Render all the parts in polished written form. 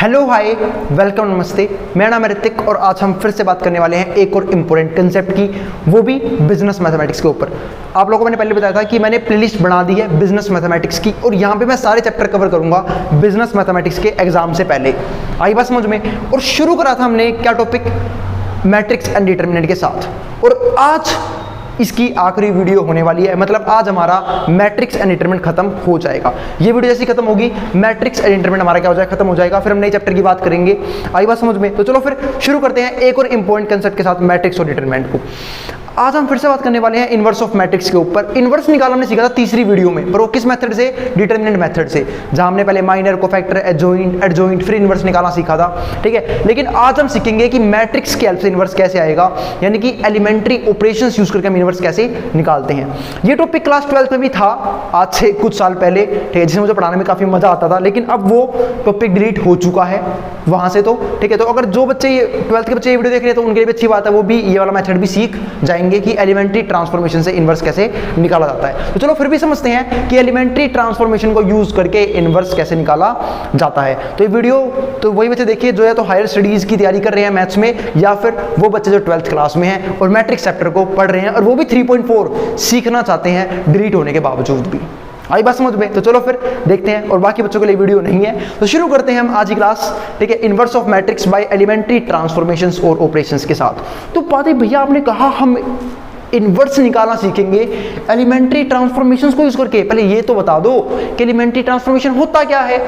Hello hi welcome नमस्ते, मेरा नाम है ऋतिक और आज हम फिर से बात करने वाले हैं एक और इम्पोर्टेंट कंसेप्ट की, वो भी बिजनेस मैथमेटिक्स के ऊपर। आप लोगों को मैंने पहले बताया था कि मैंने प्लेलिस्ट बना दी है बिजनेस मैथमेटिक्स की और यहाँ पे मैं सारे चैप्टर कवर करूंगा बिजनेस मैथमेटिक्स के एग्जाम से पहले। आई बात समझ में। और शुरू करा था हमने क्या टॉपिक, मैट्रिक्स एंड डिटरमिनेंट के साथ, और आज इसकी आखिरी वीडियो होने वाली है। मतलब आज हमारा मैट्रिक्स एंड डिटरमिनेंट खत्म हो जाएगा। ये वीडियो जैसी खत्म होगी मैट्रिक्स एंड डिटरमिनेंट हमारा क्या हो जाएगा, खत्म हो जाएगा। फिर हम नए चैप्टर की बात करेंगे। आई बात समझ में। तो चलो फिर शुरू करते हैं एक और इंपॉर्टेंट कंसेप्ट के साथ, मैट्रिक्स और डिटरमिनेंट को। आज हम फिर से बात करने वाले हैं इनवर्स ऑफ मैट्रिक्स के ऊपर। इनवर्स निकालना हमने सीखा था तीसरी वीडियो में, पर वो किस मेथड से, डिटरमिनेंट मेथड से, जहां हमने पहले माइनर, कोफैक्टर, एडजॉइंट, एडजॉइंट फिर इनवर्स निकालना सीखा था। ठीक है, लेकिन आज हम सीखेंगे कि मैट्रिक्स की हेल्प से इनवर्स कैसे आएगा, यानी कि एलिमेंट्री ऑपरेशंस यूज करके हम इनवर्स कैसे निकालते हैं। ये टॉपिक क्लास 12 में भी था आज से कुछ साल पहले, ठीक है, जिसमें मुझे पढ़ाने में काफी मजा आता था, लेकिन अब वो टॉपिक डिलीट हो चुका है वहां से। तो ठीक है, तो अगर जो बच्चे 12th के बच्चे ये वीडियो देख रहे हैं तो उनके लिए भी अच्छी बात है, वो भी ये वाला मेथड भी सीख जाएंगे कि एलिमेंट्री ट्रांसफॉर्मेशन से इनवर्स कैसे निकाला जाता है। तो चलो फिर भी समझते हैं कि एलिमेंट्री ट्रांसफॉर्मेशन को यूज करके इनवर्स कैसे निकाला जाता है। तो ये वीडियो तो वही बच्चे देखिए जो है तो हायर स्टडीज की तैयारी कर रहे हैं मैथ्स में, या फिर वो बच्चे जो 12th क्लास में हैं और मैट्रिक्स चैप्टर को पढ़ रहे हैं और वो भी 3.4 सीखना चाहते हैं डिलीट होने के बावजूद भी। आई बात समझ में। तो चलो फिर देखते हैं, और बाकी बच्चों के लिए वीडियो नहीं है तो शुरू करते हैं हम आज की क्लास। ठीक है, inverse of matrix by elementary transformations और ऑपरेशंस के साथ। तो बात है भैया, आपने कहा हम इनवर्स निकालना सीखेंगे एलिमेंट्री ट्रांसफॉर्मेशंस को यूज करके। पहले ये तो बता दो कि एलिमेंट्री ट्रांसफॉर्मेशन होता क्या है,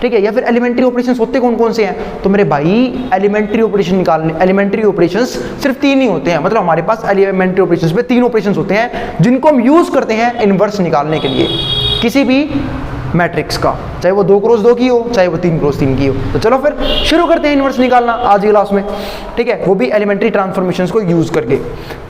ठीक है, या फिर एलिमेंट्री ऑपरेशंस होते कौन कौन से हैं। तो मेरे भाई एलिमेंट्री ऑपरेशन निकालने, एलिमेंट्री ऑपरेशंस सिर्फ 3 ही होते हैं। मतलब हमारे पास एलिमेंट्री ऑपरेशंस में 3 ऑपरेशंस होते हैं जिनको हम यूज करते हैं इनवर्स निकालने के लिए किसी भी मैट्रिक्स का, चाहे वो 2x2 की हो चाहे वो 3x3 की हो। तो चलो फिर शुरू करते हैं इनवर्स निकालना आज की क्लास में। ठीक है, वो भी एलिमेंट्री ट्रांसफॉर्मेशंस को यूज करके।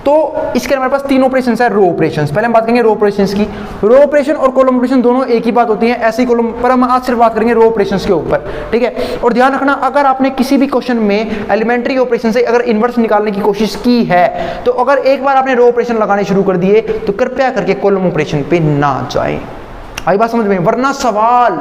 तो इसके हमारे पास 3 ऑपरेशंस है रो ऑपरेशंस। पहले हम बात करेंगे रो ऑपरेशंस की। रो ऑपरेशन और कॉलम ऑपरेशन दोनों एक ही बात होती है, ऐसी कॉलम पर हम आज सिर्फ बात करेंगे रो ऑपरेशंस के ऊपर। ठीक है, और ध्यान रखना अगर आपने किसी भी क्वेश्चन में एलिमेंट्री ऑपरेशन से अगर इनवर्स निकालने की कोशिश की है तो अगर एक बार आपने रो ऑपरेशन लगाने शुरू कर दिए तो कृपया करके कॉलम ऑपरेशन पे ना जाए। आई बात समझ में, वरना सवाल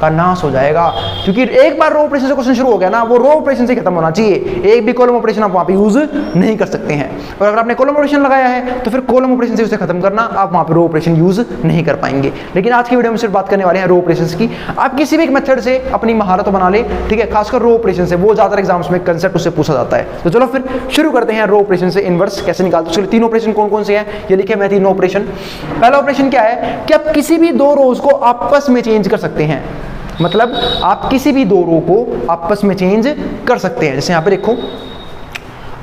का नाश हो जाएगा। क्योंकि एक बार रो ऑपरेशन से क्वेश्चन शुरू हो गया ना, वो रो ऑपरेशन से खत्म होना चाहिए। एक भी कॉलम ऑपरेशन आप वहां पे यूज नहीं कर सकते हैं, और अगर आपने कॉलम ऑपरेशन लगाया है तो फिर कॉलम ऑपरेशन से उसे खत्म करना, आप वहां पे रो ऑपरेशन यूज नहीं कर पाएंगे। लेकिन आज की वीडियो में सिर्फ बात करने वाले हैं रो ऑपरेशन की। आप किसी भी एक मेथड से अपनी महारत बना ले, ठीक है, खासकर रो ऑपरेशन से, वो ज्यादातर एग्जाम्स में कंसेप्ट उससे पूछा जाता है। तो चलो फिर शुरू करते हैं रो ऑपरेशन से इनवर्स कैसे निकालते हैं। 3 ऑपरेशन कौन कौन से हैं ये लिखे मैं, 3 ऑपरेशन। पहला ऑपरेशन क्या है कि आप किसी भी 2 रोज को आपस में चेंज कर सकते हैं। मतलब आप किसी भी 2 रो को आपस में चेंज कर सकते हैं। जैसे यहां पे देखो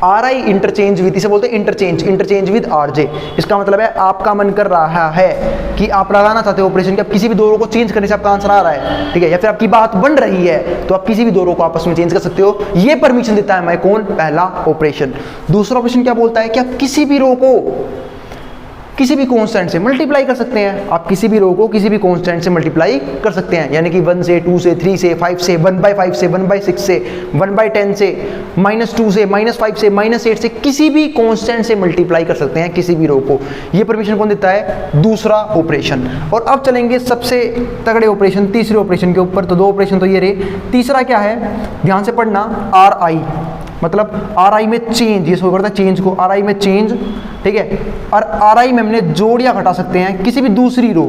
RI इंटरचेंज विद, इसे बोलते हैं इंटरचेंज विद RJ। इसका मतलब है आपका मन कर रहा है कि आप लगाना चाहते हो ऑपरेशन कि आप किसी भी 2 रो को चेंज करने से आपका आंसर आ रहा है, ठीक है, या फिर आपकी बात बन रही है तो आप किसी भी 2 रो को आपस में चेंज कर सकते हो। ये परमिशन देता है हमें कौन, पहला ऑपरेशन। दूसरा ऑपरेशन क्या बोलता है कि आप किसी भी रो को किसी भी कांस्टेंट से मल्टीप्लाई कर सकते हैं। आप किसी भी रो को किसी भी कांस्टेंट से मल्टीप्लाई कर सकते हैं, यानी कि 1 से 2 से 3 से 5 से 1/5 से 1/6 से 1/10 से -2 से -5 से -8 से किसी भी कांस्टेंट से मल्टीप्लाई कर सकते हैं किसी भी रो को। ये परमिशन कौन देता है, दूसरा ऑपरेशन। और अब चलेंगे सबसे तगड़े ऑपरेशन, तीसरे ऑपरेशन के ऊपर। तो 2 ऑपरेशन तो ये रहे, तीसरा क्या है, ध्यान से पढ़ना, RI मतलब RI में चेंज, ये शो करता है चेंज को, RI में चेंज, ठीक है। और RI में हमने जोड़ या घटा सकते हैं किसी भी दूसरी रो,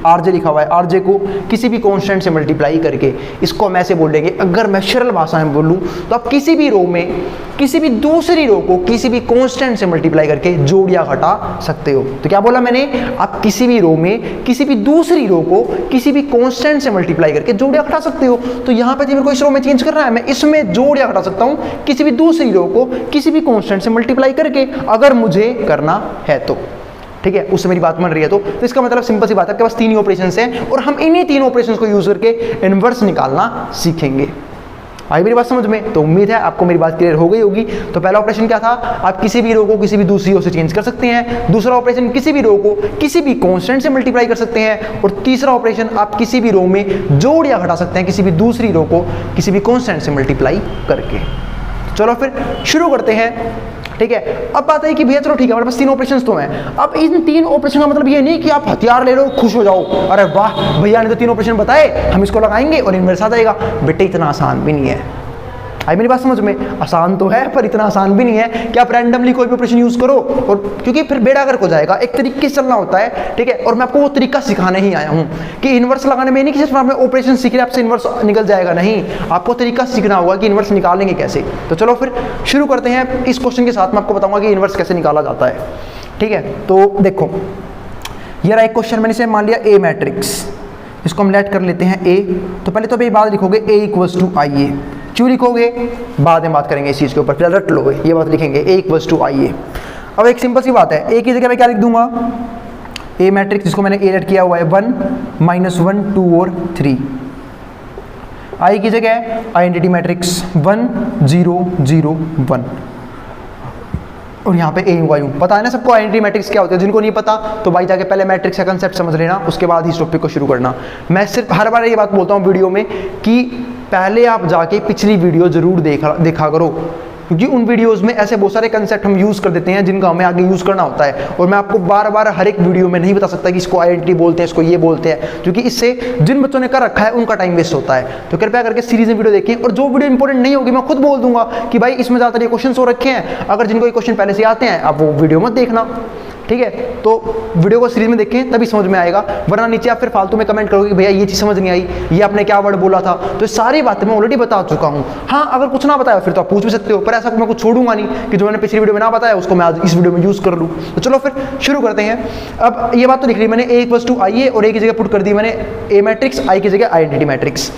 RJ लिखा हुआ है, RJ को किसी भी कांस्टेंट से मल्टीप्लाई करके। इसको हम ऐसे बोल देंगे, अगर मैं सरल भाषा में बोलूं तो आप किसी भी रो में किसी भी दूसरी रो को किसी भी कांस्टेंट से मल्टीप्लाई करके जोड़ या घटा सकते हो। तो क्या बोला मैंने, आप किसी भी रो में किसी भी दूसरी रो को किसी भी कांस्टेंट से मल्टीप्लाई करके जोड़ या घटा सकते हो। तो यहां पर मेरे को इस रो में चेंज करना है, मैं इसमें जोड़ या घटा सकता हूं किसी भी दूसरी रो को किसी भी कांस्टेंट से मल्टीप्लाई करके, अगर मुझे करना है तो, ठीक है, उससे मेरी बात बन रही है। तो इसका मतलब सिंपल सी बात है, आपके पास 3 ही ऑपरेशंस हैं और हम इन्हीं 3 ऑपरेशंस को यूज करके इनवर्स निकालना सीखेंगे। आई मेरी बात समझ में? तो उम्मीद है आपको मेरी बात क्लियर हो गई होगी। तो पहला ऑपरेशन क्या था, आप किसी भी रो को किसी भी दूसरी रो से चेंज कर सकते हैं। दूसरा ऑपरेशन किसी भी रो को किसी भी कांस्टेंट से मल्टीप्लाई कर सकते हैं। और तीसरा ऑपरेशन आप किसी भी रो में जोड़ या घटा सकते हैं किसी भी दूसरी रो को किसी भी कांस्टेंट से मल्टीप्लाई करके। चलो फिर शुरू करते हैं। ठीक है। अब बात है कि भैया चलो ठीक है, हमारे पास 3 ऑपरेशन तो हैं। अब इन 3 ऑपरेशन का मतलब ये नहीं कि आप हथियार ले लो खुश हो जाओ, अरे वाह भैया ने तो 3 ऑपरेशन बताए, हम इसको लगाएंगे और इन्वर्स आ जाएगा। बेटे इतना आसान भी नहीं है। आई मेरी बात समझ में? आसान तो है पर इतना आसान भी नहीं है कि आप रैंडमली कोई भी ऑपरेशन यूज करो, और क्योंकि फिर बेड़ा गर्क हो जाएगा। एक तरीके से चलना होता है, ठीक है। और मैं आपको वो तरीका सिखाने ही आया हूँ कि इन्वर्स लगाने में नहीं कि सिर्फ आपने ऑपरेशन सीख लिया आपसे इन्वर्स निकल जाएगा, नहीं, आपको तरीका सीखना होगा कि इन्वर्स निकालेंगे कैसे। तो चलो फिर शुरू करते हैं। इस क्वेश्चन के साथ मैं आपको बताऊंगा कि इन्वर्स कैसे निकाला जाता है, ठीक है। तो देखो ये रहा एक क्वेश्चन, मैंने इसे मान लिया ए मैट्रिक्स, इसको हम लेट कर लेते हैं ए। तो पहले तो अभी बात लिखोगे ए इक्वल्स टू आई ए, क्यों लिखोगे बाद में बात करेंगे इस चीज़ के ऊपर, फिलहाल रट लो ये बात लिखेंगे ए इक्वल्स टू आई ए। अब एक सिंपल सी बात है, ए की जगह मैं क्या लिख दूंगा, ए मैट्रिक्स जिसको मैंने ए लेट किया हुआ है 1 -1 2 और 3। आई की जगह आइडेंटिटी मैट्रिक्स 1 0 0 1 और यहाँ पे ए यू आई। पता है ना सबको आइडेंटिटी मैट्रिक्स क्या होते हैं? जिनको नहीं पता तो भाई जाके पहले मैट्रिक्स का कंसेप्ट समझ लेना, उसके बाद इस टॉपिक को शुरू करना। मैं सिर्फ हर बार ये बात बोलता हूँ वीडियो में कि पहले आप जाके पिछली वीडियो जरूर देखा करो, क्योंकि उन वीडियोस में ऐसे बहुत सारे कंसेप्ट हम यूज़ कर देते हैं जिनका हमें आगे यूज़ करना होता है, और मैं आपको बार बार हर एक वीडियो में नहीं बता सकता कि इसको आइडेंटिटी बोलते हैं, इसको ये बोलते हैं, क्योंकि इससे जिन बच्चों ने कर रखा है उनका टाइम वेस्ट होता है। तो कृपया करके सीरीज में वीडियो देखें, और जो वीडियो इंपॉर्टेंट नहीं होगी मैं खुद बोल दूंगा कि भाई इसमें ज़्यादातर ये क्वेश्चन हो रखे हैं, अगर जिनको ये क्वेश्चन पहले से आते हैं आप वो वीडियो मत देखना, ठीक है। तो वीडियो को सीरीज में देखें तभी समझ में आएगा, वरना नीचे आप फिर फालतू में कमेंट करोगे कि भैया ये चीज़ समझ नहीं आई, ये आपने क्या वर्ड बोला था। तो सारी बातें मैं ऑलरेडी बता चुका हूँ। हाँ अगर कुछ ना बताया फिर तो आप पूछ भी सकते हो, पर ऐसा मैं कुछ छोड़ूंगा नहीं कि जो मैंने पिछली वीडियो में ना बताया उसको मैं आज इस वीडियो में यूज़ कर लूँ। तो चलो फिर शुरू करते हैं। अब ये बात तो लिख ली मैंने, ए इक्वल्स टू आई ए, और ए की जगह पुट कर दी मैंने ए मैट्रिक्स, आई की जगह आइडेंटिटी मैट्रिक्स।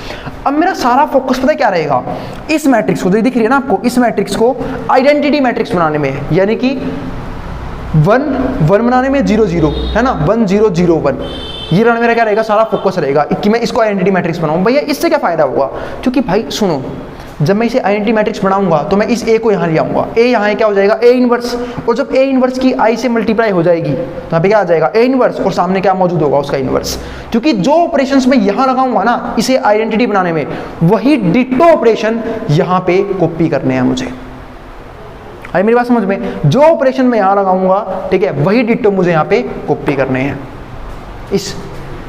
अब मेरा सारा फोकस पता है क्या रहेगा, इस मैट्रिक्स को, दिख रही है ना आपको, इस मैट्रिक्स को आइडेंटिटी मैट्रिक्स बनाने में, यानी कि 1 1 बनाने में 0 0 है ना, 1 0 0 1, ये बनाने मेरा क्या रहेगा, सारा फोकस रहेगा कि मैं इसको आइडेंटिटी मैट्रिक्स बनाऊं। भैया इससे क्या फायदा होगा, क्योंकि भाई सुनो, जब मैं इसे आइडेंटिटी मैट्रिक्स बनाऊंगा तो मैं इस ए को यहाँ ले आऊंगा, ए यहाँ क्या हो जाएगा ए इनवर्स, और जब ए इनवर्स की आई से मल्टीप्लाई हो जाएगी तो यहाँ पे क्या आ जाएगा ए इनवर्स, और सामने क्या मौजूद होगा उसका इनवर्स। क्योंकि जो ऑपरेशंस मैं यहाँ लगाऊंगा ना इसे आइडेंटिटी बनाने में, वही डिट्टो ऑपरेशन यहाँ पे कॉपी करने हैं मुझे। आई मेरी बात समझ में? जो ऑपरेशन मैं यहाँ लगाऊंगा, ठीक है, वही डिट्टो मुझे यहाँ पे कॉपी करने हैं इस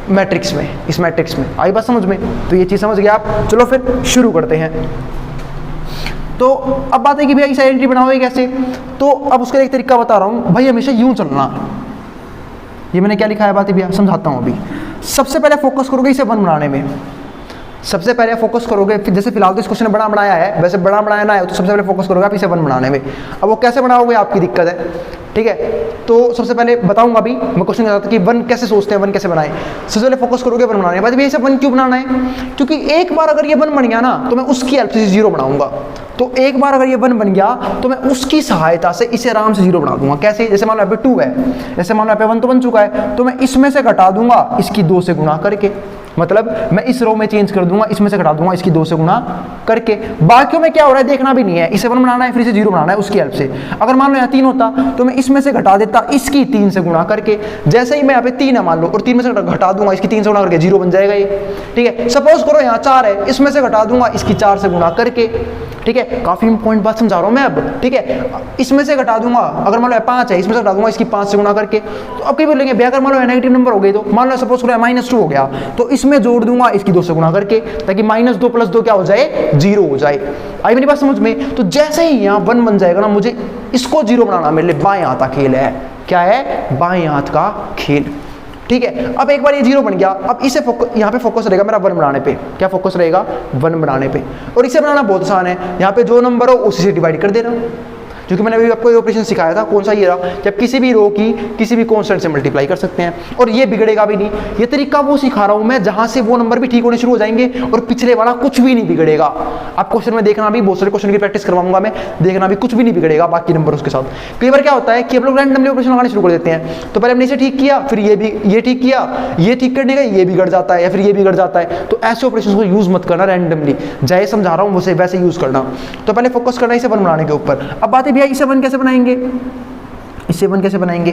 मैट्रिक्स में, इस मैट्रिक्स में। आई बात समझ में? तो ये चीज़ समझ गए आप। चलो फिर शुरू करते हैं। तो अब बात है कि भैया इस आइडेंटिटी बनाओगे कैसे, तो अब उसका एक तरीका बता रहा हूँ भाई, हमेशा यूँ चलना। ये मैंने क्या लिखा है बात है भैया, समझाता हूँ अभी। सबसे पहले फोकस करोगे इसे 1 बनाने में, सबसे पहले फोकस करोगे, जैसे फिलहाल तो इस क्वेश्चन ने बड़ा बनाया है, वैसे बड़ा बनाया ना है तो सबसे पहले फोकस करोगे आप इसे 1 बनाने में। अब वो कैसे बनाओगे आपकी दिक्कत है, ठीक है। तो सबसे पहले बताऊंगा अभी मैं क्वेश्चन बताता कि 1 कैसे सोचते हैं, 1 कैसे बनाएं। सबसे पहले फोकस करोगे 1 बनाने के बाद, भैया इसे 1 क्यों बनाना है, क्योंकि एक बार अगर ये 1 बन गया ना तो मैं उसकी हेल्प से 0 बनाऊंगा। तो एक बार अगर ये 1 बन गया तो मैं उसकी सहायता से इसे आराम से 0 बना दूंगा। कैसे, जैसे मान लो यहाँ पे 2 है, जैसे मान लो यहाँ पे 1 तो बन चुका है, तो मैं इसमें से घटा दूंगा इसकी 2 से गुणा करके, मतलब मैं इस रो में चेंज कर दूंगा, इसमें से घटा दूंगा इसकी 2 से गुणा करके। बाकियों में क्या हो रहा है देखना भी नहीं है, इसे 1 बनाना है फिर इसे 0 बनाना है उसकी हेल्प से। अगर मान लो यहाँ 3 होता तो मैं इसमें से घटा देता इसकी 3 से गुणा करके। जैसे ही मैं यहाँ पे 3 है मान लो, और 3 में से घटा दूंगा इसकी 3 से गुणा करके, 0 बन जाएगा ये, ठीक है। सपोज करो यहाँ 4 है, इसमें से घटा दूंगा इसकी 4 से गुणा करके, ठीक है। काफी इंपॉर्टेंट बात समझा रहा हूँ मैं अब, ठीक है। इसमें से घटा दूंगा, अगर मान लो 5 है, इसमें से घटा दूंगा इसकी 5 से गुणा करके। तो अब कई बोलेंगे भैया अगर मान लो नेगेटिव नंबर हो गए, तो मान लो सपोज करो -2 हो गया, तो इसमें जोड़ दूंगा इसकी 2 से गुणा करके, ताकि -2 + 2 क्या हो जाए 0 हो जाए। आई मेरी बात समझ में? तो जैसे ही यहाँ 1 बन जाएगा ना, मुझे इसको 0 बनाना मेरे लिए बाएं हाथ का खेल है। क्या है? बाएं हाथ का खेल, ठीक है। अब एक बार ये 0 बन गया, अब इसे यहाँ पे फोकस रहेगा मेरा 1 बनाने पे। क्या फोकस रहेगा? 1 बनाने पे। और इसे बनाना बहुत आसान है, यहाँ पे जो नंबर हो उसी से डिवाइड कर देना, क्योंकि मैंने अभी आपको ये ऑपरेशन सिखाया था, कौन सा ये रहा, जब किसी भी रो की किसी भी कांस्टेंट से मल्टीप्लाई कर सकते हैं, और ये बिगड़ेगा भी नहीं। ये तरीका वो सिखा रहा हूं मैं जहां से वो नंबर भी ठीक होने शुरू हो जाएंगे और पिछले वाला कुछ भी नहीं बिगड़ेगा। आप क्वेश्चन में देखना भी, बहुत सारे क्वेश्चन की प्रैक्टिस करवाऊंगा मैं, देखना भी कुछ भी नहीं बिगड़ेगा बाकी नंबर उसके साथ। कई बार क्या होता है कि हम लोग रैंडमली ऑपरेशन लगाने शुरू कर देते हैं, तो पहले हमने इसे ठीक किया, फिर ये ठीक किया, ये ठीक करने का ये बिगड़ जाता है, या फिर ये बिगड़ जाता है। तो ऐसे ऑपरेशन को यूज मत करना रैंडमली, जैसे समझा रहा हूँ वैसे यूज करना। तो पहले फोकस करना इसे 1 बनाने के ऊपर। अब बात है भैया इसे 1 कैसे बनाएंगे, इससे 1 कैसे बनाएंगे,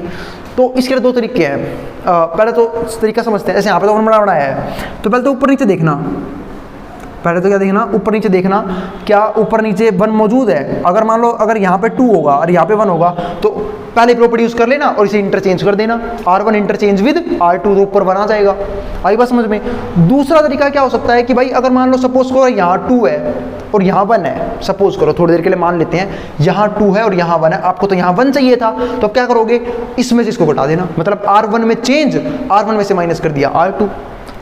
तो इसके लिए 2 तरीके हैं। पहले तो तरीका समझते हैं, जैसे यहाँ पे तो 1 बनाया है, तो पहले तो ऊपर नीचे देखना, पहले तो क्या देखना, ऊपर नीचे देखना, क्या ऊपर नीचे 1 मौजूद है। अगर मान लो अगर यहाँ पे 2 होगा और यहाँ पे 1 होगा तो पहले प्रॉपर्टी यूज कर लेना और इसे इंटरचेंज कर देना, R1 इंटरचेंज विद R2 तो ऊपर 1 आ जाएगा। आई बात समझ में। दूसरा तरीका क्या हो सकता है कि भाई अगर मान लो सपोज करो यहाँ 2 है और यहाँ 1 है, सपोज करो थोड़ी देर के लिए मान लेते हैं यहाँ 2 है और यहाँ 1 है, आपको तो यहाँ 1 चाहिए था, तो क्या करोगे, इसमें से इसको घटा देना, मतलब R1 में चेंज, R1 में से माइनस कर दिया R2,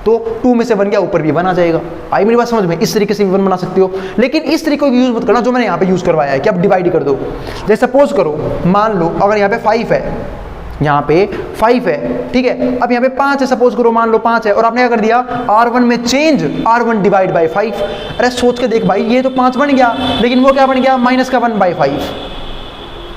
तो 2 में से 1 गया, ऊपर भी 1 आ जाएगा। आई मेरी बात समझ में। इस तरीके से भी 1 बना सकते हो, लेकिन इस तरीके को यूज मत करना जो मैंने यहाँ पे यूज करवाया है कि आप डिवाइड कर दो। जैसे सपोज करो, मान लो अगर यहाँ पे 5 है, यहाँ पे 5 है, ठीक है, अब यहाँ पे 5 है, सपोज करो मान लो 5 है, और आपने क्या कर दिया, R1 में चेंज R1 डिवाइड बाई 5। अरे सोच के देख भाई, ये तो 5 बन गया, लेकिन वो क्या बन गया, माइनस का 1/5,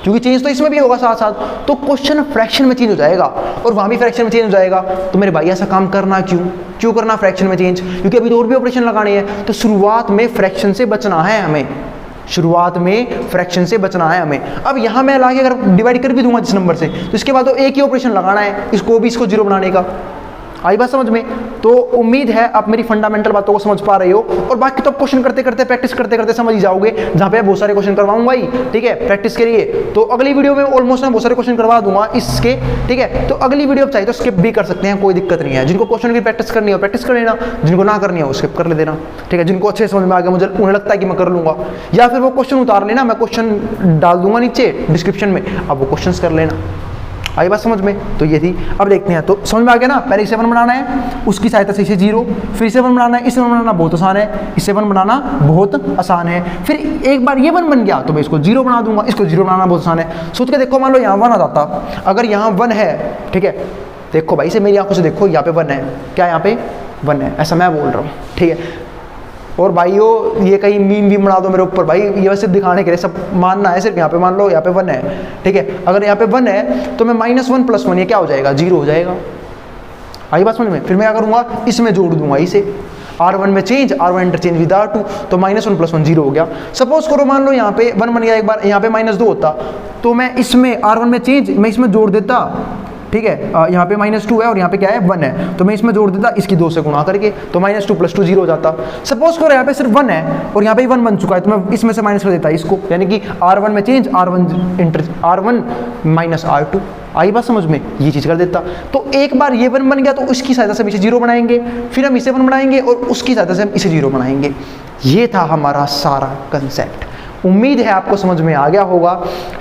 क्योंकि चेंज तो इसमें भी होगा साथ साथ, तो क्वेश्चन फ्रैक्शन में चेंज हो जाएगा और वहाँ भी फ्रैक्शन में चेंज हो जाएगा। तो मेरे भाई ऐसा काम करना क्यों करना फ्रैक्शन में चेंज, क्योंकि अभी तो और भी ऑपरेशन लगाने हैं, तो शुरुआत में फ्रैक्शन से बचना है हमें, शुरुआत में फ्रैक्शन से बचना है हमें। अब यहाँ मैं लाके अगर डिवाइड कर भी दूंगा जिस नंबर से, तो इसके बाद तो एक ही ऑपरेशन लगाना है, इसको भी इसको 0 बनाने का। आई बात समझ में। तो उम्मीद है आप मेरी फंडामेंटल बातों को समझ पा रहे हो, और बाकी तो क्वेश्चन करते करते प्रैक्टिस करते करते समझ ही जाओगे, जहाँ पे बहुत सारे क्वेश्चन करवाऊंगा ही, ठीक है, प्रैक्टिस करिए। तो अगली वीडियो में ऑलमोस्ट मैं बहुत सारे क्वेश्चन करवा दूंगा इसके, ठीक है, तो अगली वीडियो चाहिए तो स्किप भी कर सकते हैं, कोई दिक्कत नहीं है। जिनको क्वेश्चन की प्रैक्टिस करनी हो प्रैक्टिस कर लेना, जिनको ना करनी हो स्किप कर ले देना, ठीक है। जिनको अच्छे समझ में आ गया, मुझे उन्हें लगता है कि मैं कर लूंगा, या फिर वो क्वेश्चन उतार लेना, मैं क्वेश्चन डाल दूंगा नीचे डिस्क्रिप्शन में, अब वो क्वेश्चन कर लेना। आई बात समझ में। तो ये थी, अब देखते हैं, तो समझ में आ गया ना। पहले इसे 1 बनाना है, उसकी सहायता से इसे 0, फिर इसे 1 बनाना है, इसे 1 बनाना बहुत आसान है, इसे 1 बनाना बहुत आसान है, फिर एक बार ये 1 बन गया तो मैं इसको 0 बना दूंगा, इसको 0 बनाना बहुत आसान है। सोच के देखो, मान लो यहाँ 1 आ जाता, अगर यहाँ 1 है, ठीक है, देखो भाई इसे मेरी आंखों से देखो, यहाँ पे 1 है, क्या यहाँ पे 1 है, ऐसा मैं बोल रहा हूँ, ठीक है। और भाइयों ये कहीं मीम भी बना दो मेरे ऊपर, भाई ये वैसे दिखाने के लिए, सब मानना है सिर्फ, यहाँ पे मान लो यहाँ पे 1 है, ठीक है, अगर यहाँ पे 1 है तो मैं -1 + 1 ये क्या हो जाएगा, 0 हो जाएगा। आई बात समझ में। फिर मैं क्या करूँगा, इसमें जोड़ दूंगा इसे, R1 में change, R1 interchange with R2, तो -1 + 1 0 हो गया। सपोज करो मान लो यहाँ पे 1 बन गया, एक बार यहाँ पे -2 होता, तो मैं इसमें R1 में चेंज, मैं इसमें जोड़ देता, ठीक है, यहाँ पे -2 है और यहाँ पे क्या है 1 है, तो मैं इसमें जोड़ देता इसकी 2 से गुणा करके, तो -2 + 2 0 हो जाता। सपोज करो यहाँ पे सिर्फ 1 है और यहाँ पे 1 बन चुका है, तो मैं इसमें से माइनस कर देता इसको, यानी कि R1 में चेंज, R1 माइनस R2। आई बात समझ में, ये चीज़ कर देता। तो एक बार ये 1 बन गया तो उसकी सहायता से हम इसे 0 बनाएंगे, फिर हम इसे 1 बनाएंगे और उसकी सहायता से हम इसे 0 बनाएंगे। ये था हमारा सारा कंसेप्ट। उम्मीद है आपको समझ में आ गया होगा,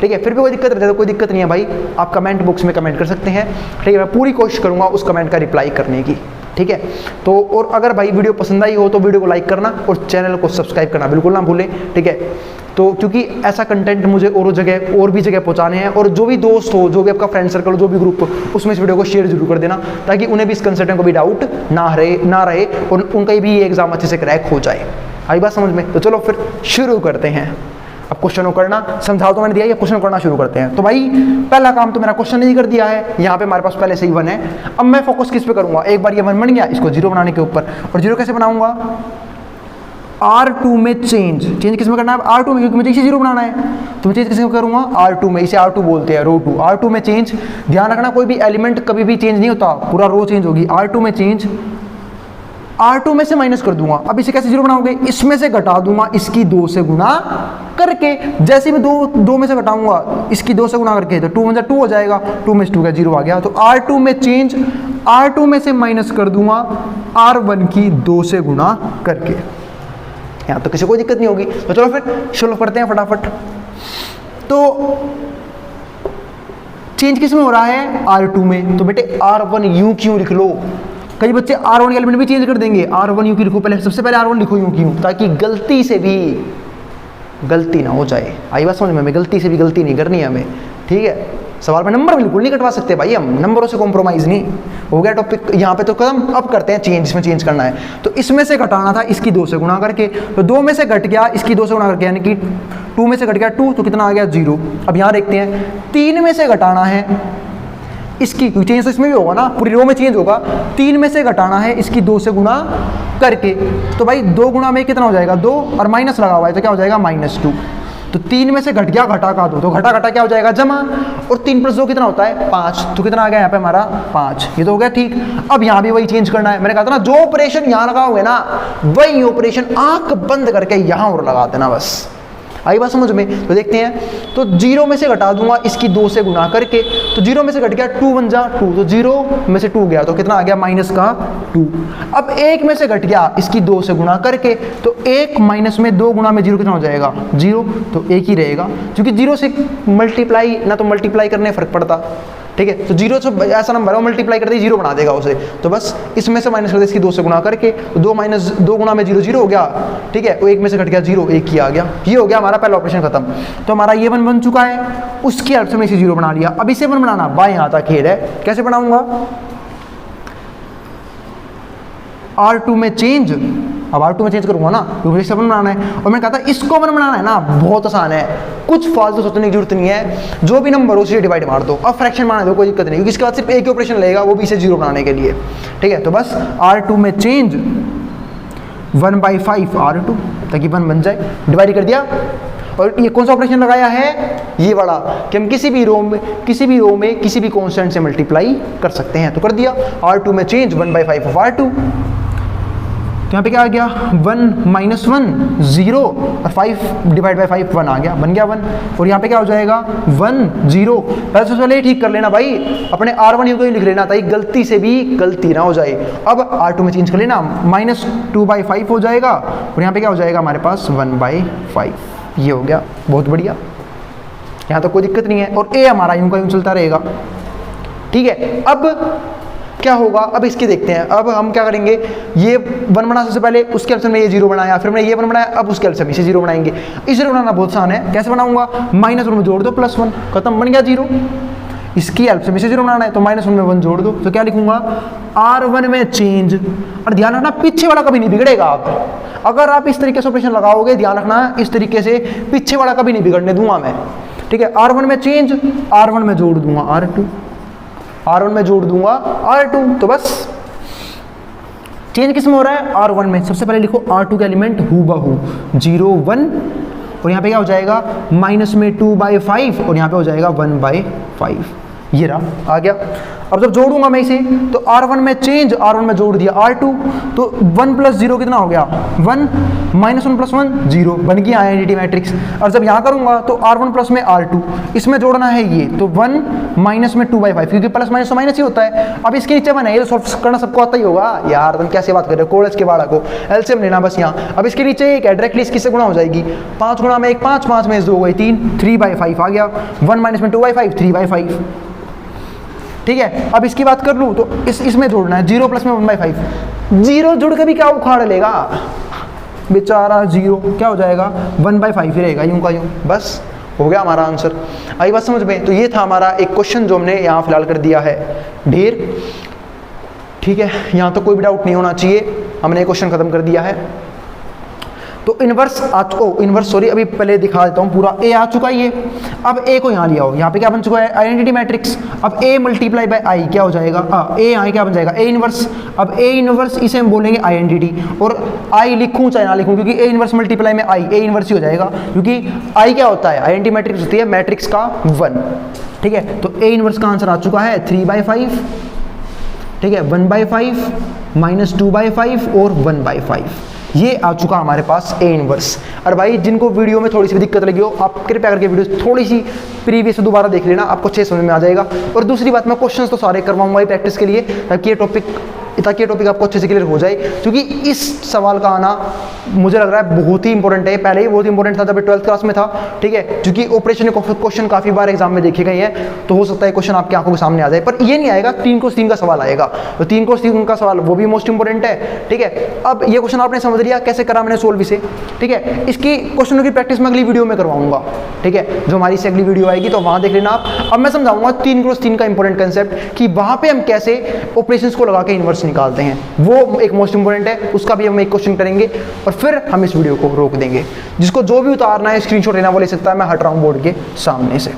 ठीक है। फिर भी कोई दिक्कत रहती है तो कोई दिक्कत नहीं है भाई, आप कमेंट बॉक्स में कमेंट कर सकते हैं, ठीक है, मैं पूरी कोशिश करूंगा उस कमेंट का रिप्लाई करने की, ठीक है। तो और अगर भाई वीडियो पसंद आई हो तो वीडियो को लाइक करना और चैनल को सब्सक्राइब करना बिल्कुल ना भूलें, ठीक है। तो क्योंकि ऐसा कंटेंट मुझे और भी जगह पहुंचाने हैं, और जो भी दोस्त हो, जो भी आपका फ्रेंड सर्कल, जो भी ग्रुप हो, उसमें इस वीडियो को शेयर जरूर कर देना, ताकि उन्हें भी इस कंसेप्ट में कोई डाउट ना रहे और उनका भी एग्जाम अच्छे से क्रैक हो जाए। आई बात समझ में। तो चलो फिर शुरू करते हैं। अब क्वेश्चन करना समझाओ तो मैंने दिया, ये क्वेश्चन करना शुरू करते हैं। तो भाई पहला काम तो मेरा क्वेश्चन नहीं कर दिया है, यहाँ पे हमारे पास पहले से ही 1 है। अब मैं फोकस किस पे करूंगा, एक बार ये 1 बन गया, इसको 0 बनाने के ऊपर, और 0 कैसे बनाऊंगा, R2 में चेंज किस में करना है, R2 में, क्योंकि मुझे इसे 0 बनाना है, तो मैं चेंज किस में करूंगा, R2 में, इसे R2 बोलते हैं, रो 2, R2 में चेंज। ध्यान रखना कोई भी एलिमेंट कभी भी चेंज नहीं होता, पूरा रो चेंज होगी। R2 में चेंज, R2 में से माइनस कर दूंगा। अब इसे कैसे 0 बनाओगे, इसमें से घटा दूंगा, इसकी 2 से गुणा करके, जैसे मैं 2 में से घटाऊंगा इसकी 2 से गुणा करके, तो 2 में 2 हो जाएगा, 2 में 2 का 0 आ गया। तो R2 में चेंज, R2 में से माइनस कर दूंगा R1 की 2 से गुणा करके। यहाँ तो किसी कोई दिक्कत नहीं होगी। तो चलो फिर शुरू करते हैं फटाफट। तो चेंज किस में हो रहा है, R2 में, तो बेटे R1 यूं क्यों लिख लो। कई बच्चे R1 के एलिमेंट भी चेंज कर देंगे, R1 यूं क्यों लिखो, पहले सबसे पहले R1 लिखो यूं क्यों, ताकि गलती से भी गलती ना हो जाए। आई बात समझ में, हमें गलती से भी गलती नहीं करनी है हमें, ठीक है। सवाल में नंबर बिल्कुल नहीं कटवा सकते भाई, हम नंबरों से कॉम्प्रोमाइज़ नहीं हो गया टॉपिक यहाँ पे। तो कदम अब करते हैं चेंज, इसमें चेंज करना है। तो इसमें से घटाना था, इसकी 2 से गुणा करके, तो 2 में से घट गया, इसकी 2 से गुणा करके, यानी कि 2 में से घट गया 2, तो कितना आ गया 0। अब यहाँ देखते हैं 3 में से घटाना है इसकी, चेंज तो इसमें भी होगा ना, पूरी रो में चेंज होगा, 3 में से घटाना है इसकी 2 से गुणा करके। तो भाई 2 गुणा में कितना हो जाएगा 2, और माइनस लगा हुआ है तो क्या हो जाएगा -2। तो 3 में से घट गया घटा का 2, तो घटा घटा क्या हो जाएगा जमा, और 3 प्लस 2 कितना होता है 5, तो कितना आ गया यहाँ पे हमारा 5, ये तो हो गया ठीक। अब यहाँ भी वही चेंज करना है, मैंने कहा था ना जो ऑपरेशन यहाँ लगाओगे ना वही ऑपरेशन आंख बंद करके यहाँ और लगा देना, बस आई बात समझ में। तो देखते हैं, तो 0 में से घटा दूंगा इसकी 2 से गुना करके, तो 0 में से घट गया 2 बन जा 2, तो 0 में से 2 गया तो कितना आ गया माइनस का 2। अब 1 में से घट गया इसकी 2 से गुना करके, तो 1 माइनस में 2 गुना में 0 कितना हो जाएगा 0, तो 1 ही रहेगा, क्योंकि 0 से मल्टीप्लाई ना तो मल्टीप्लाई करने फर्क पड़ता, ठीक है। तो 0 से ऐसा नंबर है वो मल्टीप्लाई करते ही 0 बना देगा उसे, तो बस इसमें से माइनस कर दे इसकी 2 से गुना करके, तो 2 माइनस 2 गुना में 0 0 हो गया, ठीक है। वो 1 में से घट गया 0, 1 ही आ गया, ये हो गया हमारा पहला ऑपरेशन खत्म। तो हमारा ये 1 बन चुका है, उसकी हेल्प से मैं इसे 0 बना लिया। अब इसे 1 बनाना बाएं हाथ का खेल है, कैसे बनाऊंगा, R2 में चेंज, अब R2 में चेंज करूंगा ना क्योंकि इसे 1 बनाना है, और मैंने कहा था इसको 1 बनाना है ना बहुत आसान है, कुछ फालतू सोचने की जरूरत नहीं है, जो भी नंबर हो उसे डिवाइड मार दो, अब फ्रैक्शन मार दो, कोई दिक्कत नहीं, क्योंकि इसके बाद सिर्फ एक ही ऑपरेशन लगेगा वो भी इसे 0 बनाने के लिए, ठीक है। तो बस R2 में चेंज 1/5 R2 ताकि 1 बन जाए, डिवाइड कर दिया। और ये कौन सा ऑपरेशन लगाया है, ये वाला कि हम किसी भी रो में किसी भी कांस्टेंट से मल्टीप्लाई कर सकते हैं, तो कर दिया। R2 में चेंज 1/5 ऑफ R2, तो यहाँ पे क्या आ गया 1 माइनस 1 0 और 5 डिवाइड बाई 5 1 आ गया, बन गया 1। और यहाँ पे क्या हो जाएगा 1 0, पहले सबसे पहले ठीक कर लेना भाई, अपने R1 ही लिख लेना ताकि गलती से भी गलती ना हो जाए। अब R2 में चेंज कर लेना, -2/5 हो जाएगा, और यहाँ पे क्या हो जाएगा हमारे पास 1/5, ये हो गया, बहुत बढ़िया, यहाँ तो कोई दिक्कत नहीं है। और A हमारा यूं का यूं चलता रहेगा, ठीक है। अब क्या होगा, अब इसके देखते हैं, अब हम क्या करेंगे, ये 1 बना सबसे पहले, उसके ऑप्शन में ये 0 बनाया, फिर मैंने ये 1 बनाया, अब उसके ऑप्शन में इसे 0 बनाएंगे। इसे बनाना बहुत आसान है, कैसे बनाऊंगा, -1 में जोड़ दो +1, खत्म, बन गया 0। इसकी हेल्प से इसे 0 बनाना है, तो -1 में 1 जोड़ दो, तो क्या लिखूंगा R1 में चेंज, और ध्यान रखना पीछे वाला कभी नहीं बिगड़ेगा। आप अगर आप इस तरीके से ऑपरेशन लगाओगे, ध्यान रखना इस तरीके से पीछे वाला कभी नहीं बिगड़ने दूंगा मैं, ठीक है। R1 में चेंज, R1 में जोड़ दूंगा R1 में जोड़ दूंगा R2, तो बस चेंज किस में हो रहा है R1 में। सबसे पहले लिखो R2 का एलिमेंट हूबहू 0 1, और यहाँ पे क्या हो जाएगा माइनस में 2/5, और यहाँ पे हो जाएगा 1/5, ये रहा, आ गया। अब जब जोड़ूंगा मैं इसे, तो R1 में चेंज, R1 में जोड़ दिया R2, तो 1 + 0 कितना हो गया 1, -1 + 1 0, बन गया आइडेंटिटी मैट्रिक्स। और जब यहाँ करूंगा तो R1 प्लस में R2, इसमें जोड़ना है ये, तो 1 माइनस में 2/5, क्योंकि प्लस माइनस तो माइनस ही होता है। अब इसके नीचे बना, ये तो सॉल्व करना सबको आता ही होगा यार, तुम कैसे बात कर रहे हो, कॉलेज के बाड़ा को एलसीएम लेना बस यहाँ। अब इसके नीचे एक है, डायरेक्टली इसकी से गुणा हो जाएगी, 5 गुणा में 1 5, 5 में 2 गई 3, 3/5 आ गया, 1 माइनस में 2/5 3/5, ठीक है। अब इसकी बात कर लूँ तो इसमें जोड़ना है 0 प्लस में 1/5, 0 जुड़ के भी क्या उखाड़ लेगा बेचारा 0, क्या हो जाएगा 1/5 ही रहेगा यूं का यूं, बस हो गया हमारा आंसर। आई बात समझ में। तो ये था हमारा एक क्वेश्चन जो हमने यहाँ फिलहाल कर दिया है ढेर, ठीक है। यहाँ तो कोई भी डाउट नहीं होना चाहिए, हमने क्वेश्चन खत्म कर दिया है। तो इनवर्स सॉरी, अभी पहले दिखा देता हूँ पूरा। ए आ चुका है ये, अब ए को यहाँ लिया हो, यहाँ पे क्या बन चुका है आइडेंटिटी मैट्रिक्स। अब ए मल्टीप्लाई बाय आई क्या हो जाएगा, ए यहाँ क्या बन जाएगा ए इनवर्स। अब ए इनवर्स इसे हम बोलेंगे आइडेंटिटी, और आई लिखूँ चाहे ना लिखूँ, क्योंकि ए इनवर्स मल्टीप्लाई में आई, ए इनवर्स ही हो जाएगा, क्योंकि आई क्या होता है आइडेंटिटी मैट्रिक्स होती है मैट्रिक्स का 1, ठीक है। तो ए इनवर्स का आंसर आ चुका है 3/5, ठीक है, 1/5 -2/5 और 1/5, ये आ चुका हमारे पास ए इनवर्स। और भाई जिनको वीडियो में थोड़ी सी भी दिक्कत लगी हो, आप कृपया करके वीडियो थोड़ी सी प्रीवियस से दोबारा देख लेना, आपको अच्छे समझ में आ जाएगा। और दूसरी बात, मैं क्वेश्चंस तो सारे करवाऊंगा ही प्रैक्टिस के लिए, ताकि ये टॉपिक आपको अच्छे से क्लियर हो जाए, क्योंकि इस सवाल का आना मुझे लग रहा है बहुत ही इंपॉर्टेंट है, पहले ही बहुत इंपॉर्टेंट था जब 12th क्लास में था, ठीक है। क्योंकि ऑपरेशन क्वेश्चन काफ़ी बार एग्जाम में देखे गए हैं, तो हो सकता है क्वेश्चन आपकी आंखों के सामने आ जाए, पर ये नहीं आएगा 3 × 3 का सवाल आएगा, तो 3 × 3 का सवाल वो भी मोस्ट इंपॉर्टेंट है, ठीक है। अब ये क्वेश्चन आपने समझ लिया कैसे करा मैंने सोल्व इसे, ठीक है। इसकी क्वेश्चनों की प्रैक्टिस मैं अगली वीडियो में करवाऊंगा, ठीक है, जो हमारी से अगली वीडियो आएगी तो वहाँ देख लेना आप। अब मैं समझाऊंगा 3 × 3 का इंपॉर्टेंट कंसेप्ट, कि वहाँ पे हम कैसे ऑपरेशंस को लगा के इनवर्स निकालते हैं, वो एक मोस्ट इंपॉर्टेंट है, उसका भी हम एक क्वेश्चन करेंगे, और फिर हम इस वीडियो को रोक देंगे। जिसको जो भी उतारना है स्क्रीनशॉट लेना वो ले सकता है, मैं हट रहा हूं बोर्ड के सामने से।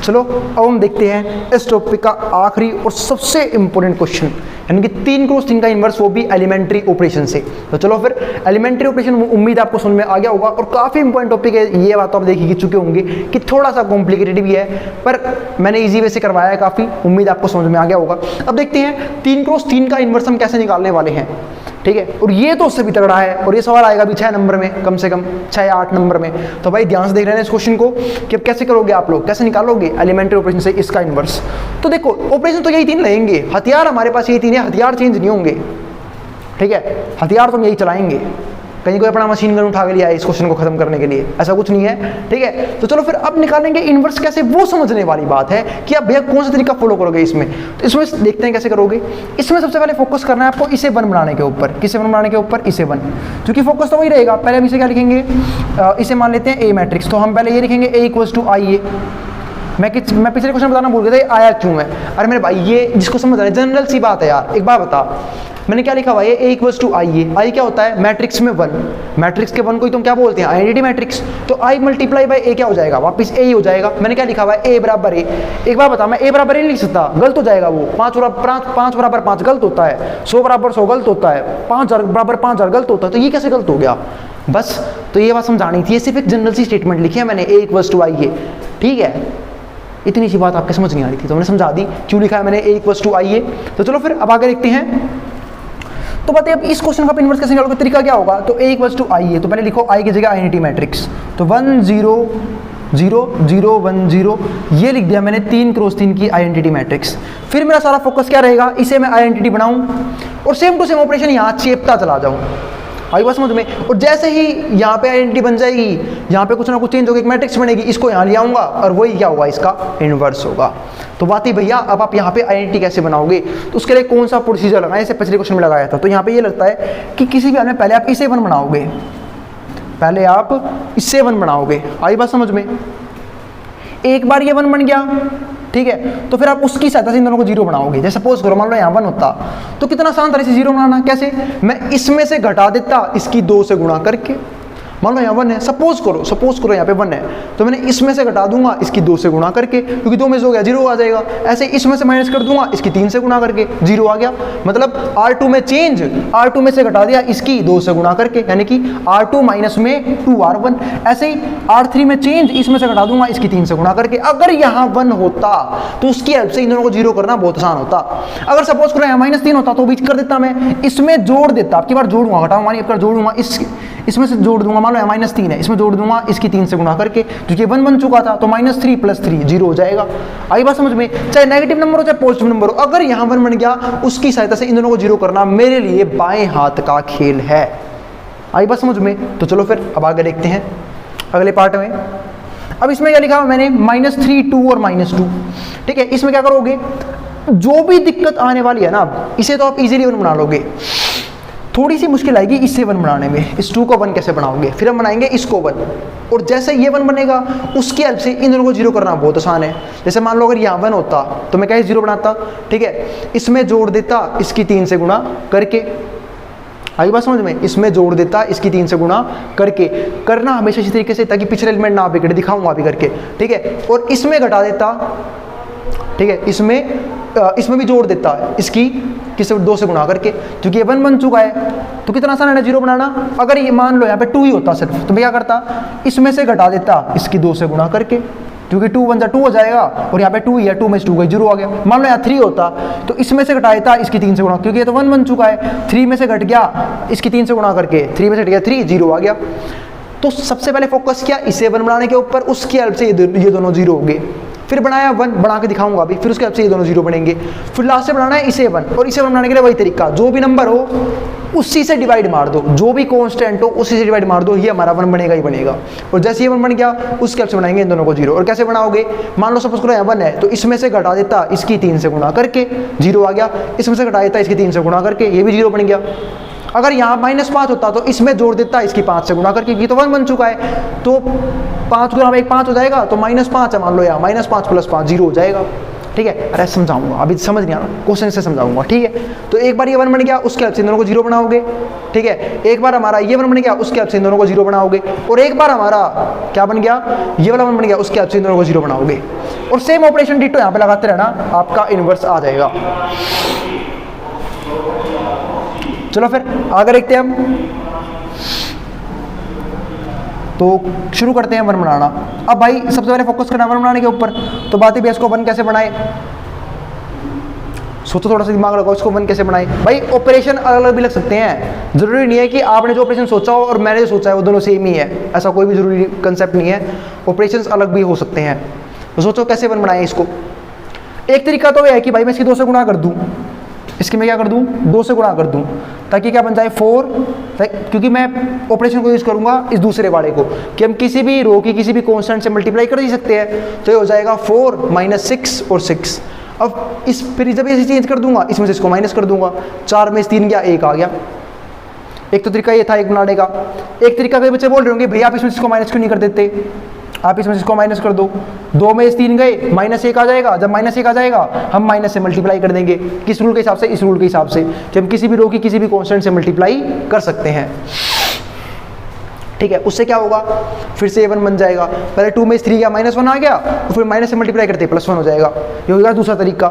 चलो अब हम देखते हैं इस टॉपिक का आखिरी और सबसे इंपॉर्टेंट क्वेश्चन, यानी कि 3 क्रॉस 3 का इन्वर्स, वो भी एलिमेंट्री ऑपरेशन से। तो चलो फिर एलिमेंट्री ऑपरेशन उम्मीद आपको समझ में आ गया होगा, और काफ़ी इंपॉर्टेंट टॉपिक है ये, बात आप देख ही चुके होंगे कि थोड़ा सा कॉम्प्लिकेटेड भी है, पर मैंने इजी वे से करवाया है काफ़ी, उम्मीद आपको समझ में आ गया होगा। अब देखते हैं 3 क्रॉस 3 का इन्वर्स हम कैसे निकालने वाले हैं, ठीक है। और ये तो उससे भी तगड़ा है, और ये सवाल आएगा भी 6 नंबर में, कम से कम 6 या 8 नंबर में। तो भाई ध्यान से देख रहे हैं इस क्वेश्चन को कि अब कैसे करोगे आप लोग, कैसे निकालोगे एलिमेंट्री ऑपरेशन से इसका इन्वर्स। तो देखो ऑपरेशन तो यही 3 रहेंगे, हथियार हमारे पास यही 3 है, हथियार चेंज नहीं होंगे, ठीक है। हथियार तो हम यही चलाएंगे, कहीं कोई अपना मशीन गन उठा के लिया है इस क्वेश्चन को खत्म करने के लिए, ऐसा कुछ नहीं है, ठीक है। तो चलो फिर अब निकालेंगे इन्वर्स कैसे, वो समझने वाली बात है कि आप भैया कौन सा तरीका फॉलो करोगे इसमें। तो इसमें देखते हैं कैसे करोगे। इसमें सबसे पहले फोकस करना है आपको इसे 1 बनाने के ऊपर। किसे 1 बनाने के ऊपर, इसे 1, क्योंकि फोकस तो वही रहेगा। पहले हम इसे क्या लिखेंगे, इसे मान लेते हैं ए मैट्रिक्स, तो हम पहले ये लिखेंगे ए इक्वल्स टू आई ए। मैं पिछले क्वेश्चन बताना भूल गया था, आया क्यों है। अरे मेरे भाई ये जिसको समझ रहा है, जनरल सी बात है यार, एक बार बता, मैंने क्या लिखा हुआ है, ए इक्वल्स टू आई ए। आई क्या होता है, मैट्रिक्स में 1, मैट्रिक्स के 1 को ही तुम क्या बोलते हैं, आइडेंटिटी मैट्रिक्स। तो आई मल्टीप्लाई बाय ए क्या हो जाएगा, वापस ए ही हो जाएगा। मैंने क्या लिखा हुआ है, ए बराबर ए। एक बार बता, मैं ए बराबर ए नहीं लिख सकता, गलत हो जाएगा वो। 5 बराबर 5 गलत होता है, 100 बराबर 100 गलत होता है, 5000 बराबर 5000 गलत होता है। तो ये कैसे गलत हो गया, बस तो ये बात समझानी थी। ये सिर्फ एक जनरल सी स्टेटमेंट लिखी है मैंने, ए इक्वल्स टू आई ए, ठीक है। इतनी सी बात आपके समझ नहीं आ रही थी तो मैंने समझा दी क्यों लिखा है मैंने ए इक्वल्स टू आई ए। तो चलो फिर अब आगे देखते हैं। तो बताइए अब इस क्वेश्चन का इन्वर्स कैसे निकालोगे, तरीका क्या होगा। तो ए इक्वल्स टू आई ए, तो पहले लिखो आई की जगह आइडेंटिटी मैट्रिक्स, तो 1 0 0 0 1 0, ये लिख दिया मैंने 3 क्रॉस 3 की आइडेंटिटी मैट्रिक्स। फिर मेरा सारा फोकस क्या रहेगा, इसे मैं आइडेंटिटी बनाऊं और सेम टू सेम ऑपरेशन यहाँ चेपता चला जाऊं। आई बात समझ में। और जैसे ही यहाँ पे आइडेंटिटी बन जाएगी, यहाँ पे कुछ ना कुछ चेंज होगा, एक मैट्रिक्स बनेगी, इसको यहाँ ले आऊँगा और वही क्या होगा, इसका इन्वर्स होगा। तो बात ही भैया अब आप यहाँ पे आइडेंटिटी कैसे बनाओगे, तो उसके लिए कौन सा प्रोसीजर लगाएं, जैसे पिछले क्वेश्चन में लगाया था। तो यहाँ पे ये लगता है कि किसी भी में पहले आप इसे 1 बनाओगे, पहले आप इससे 1 बनाओगे। आई बात समझ में। एक बार ये 1 बन गया, ठीक है, तो फिर आप उसकी सहायता से इन दोनों को 0 बनाओगे। जैसे सपोज करो मान लो यहाँ 1 होता, तो कितना आसान था इसे 0 बनाना। कैसे, मैं इसमें से घटा देता, इसकी 2 से गुणा करके। मान लो यहाँ 1 है, सपोज करो यहाँ पे 1 है, तो मैंने इसमें से घटा दूंगा, इसकी 2 से गुणा करके, क्योंकि 2 में से हो गया 0 आ जाएगा। ऐसे इसमें से माइनस कर दूंगा, इसकी 3 से गुणा करके 0 आ गया। मतलब R2 में चेंज, R2 में से घटा दिया, इसकी 2 से गुणा करके, यानी कि R2 माइनस में 2R1। ऐसे ही R3 में चेंज, इसमें से घटा दूंगा, इसकी 3 से गुणा करके। अगर यहाँ 1 होता तो उसकी हेल्प से इन दोनों को 0 करना बहुत आसान होता। अगर सपोज करो यहाँ -3 होता तो भी कर देता मैं, इसमें जोड़ देता, आपकी बार जोड़ूंगा, घटाऊं मानी आपका जोड़ूंगा, इसमें से जोड़ दूंगा, मान लो -3 है, इसमें जोड़ दूंगा, इसकी 3 से गुणा करके, क्योंकि 1 बन चुका था, तो -3 + 3 0 हो जाएगा। आई बात समझ में। चाहे नेगेटिव नंबर हो चाहे पॉजिटिव नंबर हो, अगर यहाँ 1 बन गया, उसकी सहायता से इन दोनों को 0 करना मेरे लिए बाएं हाथ का खेल है। आई बात समझ में। तो चलो फिर अब आगे देखते हैं अगले पार्ट में। अब इसमें क्या लिखा मैंने, -3 2 और -2, ठीक है। इसमें क्या करोगे, जो भी दिक्कत आने वाली है ना, इसे तो आप इजीली 1 बना लोगे, थोड़ी सी मुश्किल आएगी इससे 1 बनाने में। इस 2 को 1 कैसे बनाओगे, फिर हम बनाएंगे इसको 1, और जैसे ये 1 बनेगा उसकी हेल्प से इन दोनों को 0 करना बहुत आसान है। जैसे मान लो अगर यहाँ 1 होता तो मैं क्या 0 बनाता, ठीक है, इसमें जोड़ देता, इसकी 3 से गुणा करके। आई बात समझ में। इसमें जोड़ देता, इसकी 3 से गुणा करके। करना हमेशा इसी तरीके से ताकि पिछले एलिमेंट ना बिगड़े, दिखाऊंगा अभी करके, ठीक है। और इसमें घटा देता, ठीक है, इसमें भी जोड़ देता है, इसकी 2 से गुणा करके, क्योंकि ये 1 बन चुका है। तो कितना आसान है 0 बनाना। अगर ये मान लो यहाँ पे 2 ही होता सिर्फ, तो मैं क्या करता, इसमें से घटा देता, इसकी 2 से गुणा करके, क्योंकि 2 बन जा 2 हो जाएगा, और यहाँ पे 2 ही है, 2 में से 2 गई 0 आ गया। मान लो यहाँ 3 होता, तो इसमें से घटा देता, इसकी 3 से गुणा, क्योंकि ये तो 1 बन चुका है, 3 में से घट गया, इसकी 3 से गुणा करके, 3 में से घट गया 3, 0 आ गया। तो सबसे पहले फोकस किया इसे 1 बनाने के ऊपर, उसकी हेल्प से ये दोनों 0 हो गए। फिर बनाया 1, बना के दिखाऊंगा अभी, फिर उसके हेल्प से ये दोनों 0 बनेंगे। फिर लास्ट से बनाना है इसे 1, और इसे 1 बनाने के लिए वही तरीका, जो भी नंबर हो उसी से डिवाइड मार दो, जो भी कांस्टेंट हो उसी से डिवाइड मार दो, ये हमारा 1 बनेगा ही बनेगा। और जैसे ये 1 बन गया, उसके हेल्प से बनाएंगे इन दोनों को 0। और कैसे बनाओगे, मान लो सपोज करो यहाँ 1 है, तो इसमें से घटा देता, इसकी 3 से गुणा करके 0 आ गया। इसमें से घटा देता, इसकी 3 से गुणा करके, ये भी 0 बन गया। अगर यहाँ -5 होता तो इसमें जोड़ देता, इसकी 5 से गुणा करके, ये तो 1 बन चुका है, तो 5 गुणा 1 5 हो जाएगा, तो -5 है मान लो, यहाँ -5 + 5 0 हो जाएगा, ठीक है। अरे समझाऊंगा, अभी समझ नहीं आ रहा, क्वेश्चन से समझाऊंगा, ठीक है। तो एक बार ये 1 बन गया, उसके हेल्प से इन दोनों को 0 बनाओगे, ठीक है। एक बार हमारा ये 1 बन गया, उसके हेल्प से इन दोनों को 0 बनाओगे, और एक बार हमारा क्या बन गया, ये वाला 1 बन गया, उसके हेल्प से इन दोनों को 0 बनाओगे, और सेम ऑपरेशन डिटो यहाँ पे लगाते रहना, आपका इनवर्स आ जाएगा। चलो फिर आगे देखते हैं हम, तो शुरू करते हैं 1 बनाना। अब भाई सबसे पहले फोकस करना 1 बनाने के ऊपर, तो बात है इसको 1 कैसे बनाए, सोचो थोड़ा सा दिमाग लगाओ, इसको 1 कैसे बनाए। भाई ऑपरेशन अलग अलग भी लग सकते हैं, जरूरी नहीं है कि आपने जो ऑपरेशन सोचा हो और मैंने जो सोचा है वो दोनों सेम ही है, ऐसा कोई भी जरूरी कंसेप्ट नहीं है, ऑपरेशंस अलग भी हो सकते हैं। तो सोचो कैसे 1 बनाए इसको। एक तरीका तो यह है कि भाई मैं इसकी 2 से गुणा कर दूं, इसकी मैं क्या कर दूं, 2 से गुणा कर दूं, ताकि क्या बन जाए 4, क्योंकि मैं ऑपरेशन को यूज करूंगा इस दूसरे वाले को कि हम किसी भी रो की किसी भी कांस्टेंट से मल्टीप्लाई कर ही सकते हैं, तो ये हो जाएगा 4 - 6 और 6। अब इस फिर जब इसे चेंज कर दूंगा, इसमें से इसको माइनस कर दूंगा, 4 में से 3 गया, 1 आ गया। एक तो तरीका ये था 1 बनाने का। एक तरीका कई बच्चे बोल रहे होंगे भैया आप इसमें से इसको माइनस क्यों नहीं कर देते, आप इसमें से इसको माइनस कर दो, 2 में से 3 गए, -1 आ जाएगा। जब -1 आ जाएगा हम माइनस से मल्टीप्लाई कर देंगे, किस रूल के हिसाब से, इस रूल के हिसाब से कि हम किसी भी रो की किसी भी कांस्टेंट से मल्टीप्लाई कर सकते हैं, ठीक है। उससे क्या होगा, फिर से 1 बन जाएगा। पहले 2 में से 3 गया, -1 आ गया, तो फिर माइनस से मल्टीप्लाई करते +1 हो जाएगा, ये होगा दूसरा तरीका।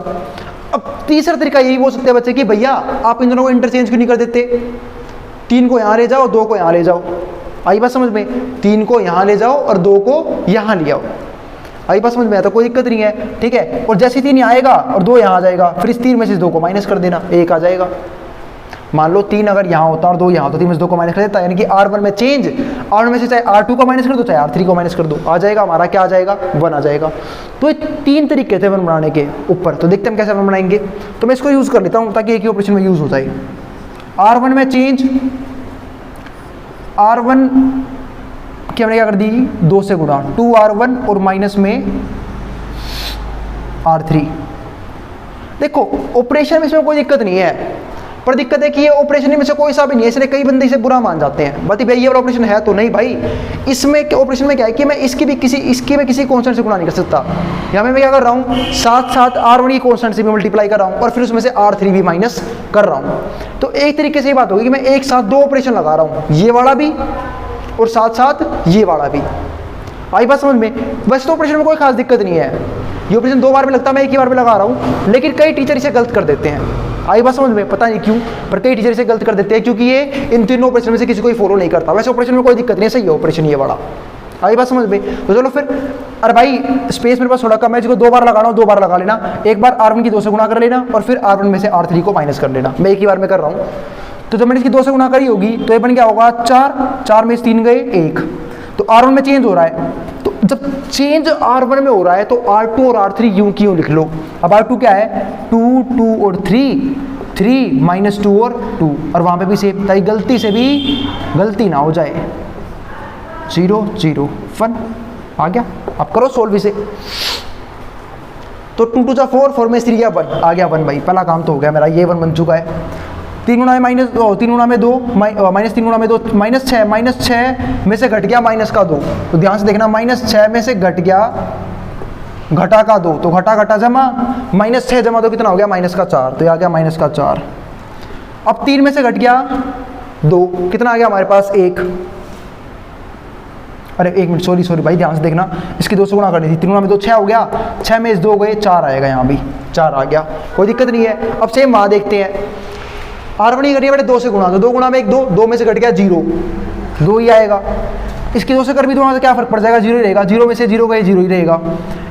अब तीसरा तरीका यही बोल सकते हैं बच्चे कि भैया आप इन दोनों को इंटरचेंज क्यों नहीं कर देते, 3 को यहाँ ले जाओ, 2 को यहाँ ले जाओ, आई बात समझ में, 3 को यहाँ ले जाओ और 2 को यहाँ ले आओ, आई बात समझ में, तो कोई दिक्कत नहीं है, ठीक है। और जैसे 3 यहाँ आएगा और 2 यहाँ आ जाएगा, फिर इस 3 में से 2 को माइनस कर देना, 1 आ जाएगा। मान लो 3 अगर यहाँ होता और 2 यहाँ, तो 3 में से 2 को माइनस कर देता, यानी कि R1 में चेंज, R1 में से चाहे R2 को माइनस कर दो चाहे R3 को माइनस कर दो, आ जाएगा हमारा क्या आ जाएगा, 1 आ जाएगा। तो ये 3 तरीके थे 1 बनाने के ऊपर, तो देखते हैं हम कैसे 1 बनाएंगे। तो मैं इसको यूज़ कर लेता हूँ ताकि एक ही ऑपरेशन में यूज़ हो जाए। R1 में चेंज, R1 कि हमने क्या कर दी, 2 से गुणा, 2R1 और माइनस में R3। देखो ऑपरेशन में इसमें कोई दिक्कत नहीं है, पर दिक्कत है कि ये ऑपरेशन में से कोई सा भी नहीं है, इसलिए कई बंदे इसे बुरा मान जाते हैं, बात भाई ये वाला ऑपरेशन है तो नहीं भाई। इसमें ऑपरेशन में क्या है कि मैं इसकी मैं किसी कांस्टेंट से गुणा नहीं कर सकता। यहाँ मैं क्या कर रहा हूँ, साथ R1 की कांस्टेंट से भी मल्टीप्लाई कर रहा हूँ और फिर उसमें से R3 भी माइनस कर रहा हूँ। तो एक तरीके से ये बात होगी कि मैं एक साथ 2 ऑपरेशन लगा रहा हूँ, ये वाला भी और साथ साथ ये वाला भी, आई बात समझ में। वैसे तो ऑपरेशन में कोई खास दिक्कत नहीं है, ये ऑपरेशन 2 बार में लगता है, मैं एक ही बार में लगा रहा हूँ, लेकिन कई टीचर इसे गलत कर देते हैं, आई बात समझ में, पता नहीं क्यों, पर कई टीचर इसे गलत कर देते हैं क्योंकि ये इन तीनों ऑपरेशन में से किसी को ही फॉलो नहीं करता। वैसे ऑपरेशन में कोई दिक्कत नहीं है, सही है ऑपरेशन ये वाला, आई बात समझ में। तो चलो फिर, अरे भाई स्पेस मेरे पास थोड़ा कम है, जिसको 2 बार लगा रहा हूँ 2 बार लगा लेना, एक बार R1 की 2 से गुणा कर लेना और फिर R1 में से R3 को माइनस कर लेना, मैं एक ही बार में कर रहा हूँ। तो जब मैंने इसकी 2 से गुणा करी होगी तो ये बन क्या होगा, 4 में से 3 गए, 1। तो R1 में चेंज हो रहा है, तो जब चेंज R1 में हो रहा है तो R2 और R3 यूं की यूं लिख लो। अब R2 क्या है, 2 और 3 -2 और 2, और वहाँ पे भी सेम, ताकि गलती से भी गलती ना हो जाए, 0 0 1 आ गया। अब करो सोल्व इसे, तो 2 2 4, 4 में 3 गया 1 आ गया, 1 भाई पहला काम तो हो गया मेरा, ये 1 बन चुका है। 3 गुणा में -2, 3 गुणा में 2 -3 गुणा में 2 -6 में से घट गया माइनस का 2, तो ध्यान से देखना, -6 में से घट गया घटा का 2, तो घटा जमा -6 जमा 2 कितना हो गया, -4, तो ये आ गया -4। अब 3 में से घट गया 2, कितना आ गया हमारे पास, 1। अरे 1 मिनट, सॉरी भाई, ध्यान से देखना, इसकी 2 से गुणा करनी थी, 3 गुणा में 2 6 हो गया, 6 में 2 गए, 4 आएगा, यहाँ भी 4 आ गया, कोई दिक्कत नहीं है। अब सेम वहाँ देखते हैं, R1 ही करिए बेटे 2 से गुणा, तो 2 गुणा में 1 2 में से घट गया 0, 2 ही आएगा। इसकी 2 से कर भी दूंगा तो क्या फर्क पड़ जाएगा, 0 ही रहेगा, 0 में से 0 गए 0 ही रहेगा।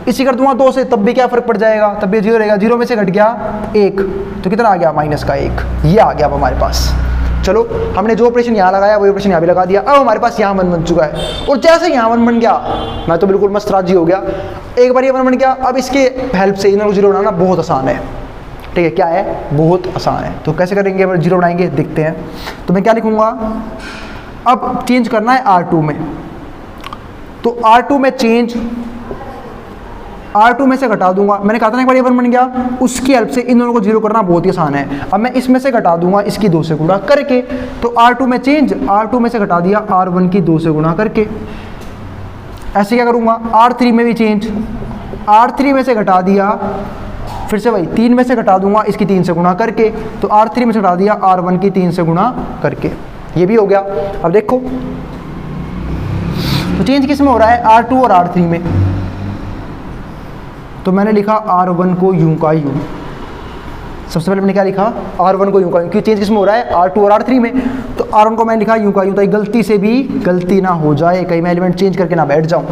इसी कर दूंगा 2 से, तब भी क्या फर्क पड़ जाएगा, तब भी 0 रहेगा, 0 में से घट गया 1, तो कितना आ गया, -1, ये आ गया अब हमारे पास। चलो हमने जो ऑपरेशन यहाँ लगाया वही ऑपरेशन यहाँ भी लगा दिया, अब हमारे पास यहाँ 1 बन चुका है, और जैसे यहाँ 1 बन गया मैं तो बिल्कुल मस्त राजी हो गया। एक बार ये 1 बन गया, अब इसके हेल्प से इन्हें 0 बनाना बहुत आसान है, ठीक है, क्या है, बहुत आसान है। तो कैसे करेंगे, 0 बनाएंगे, देखते हैं। तो मैं क्या लिखूंगा, अब चेंज करना है R2 में, तो R2 में चेंज, R2 में से घटा दूंगा, मैंने कहा था ना एक बार ये 1 बन गया, उसकी हेल्प से इन दोनों को 0 करना बहुत ही आसान है। अब मैं इसमें से घटा दूंगा इसकी 2 से गुणा करके, तो R2 में चेंज, R2 में से घटा दिया R1 की 2 से गुणा करके। ऐसे क्या करूंगा, R3 में भी चेंज, R3 में से घटा दिया, फिर से वही 3 में से घटा दूंगा इसकी 3 से गुणा करके, तो R3 में से घटा दिया R1 की 3 से गुणा करके, ये भी हो गया। अब देखो तो चेंज किस में हो रहा है, R2 और R3 में। तो मैंने लिखा R1 को यूं का यूं, सबसे पहले मैंने क्या लिखा, R1 को यूं का यूं, क्योंकि चेंज किस में हो रहा है, R2 और R3 में। तो R1 को मैंने लिखा यूं का यूं, ताकि गलती से भी गलती ना हो जाए, कहीं मैं एलिमेंट चेंज करके ना बैठ जाऊं।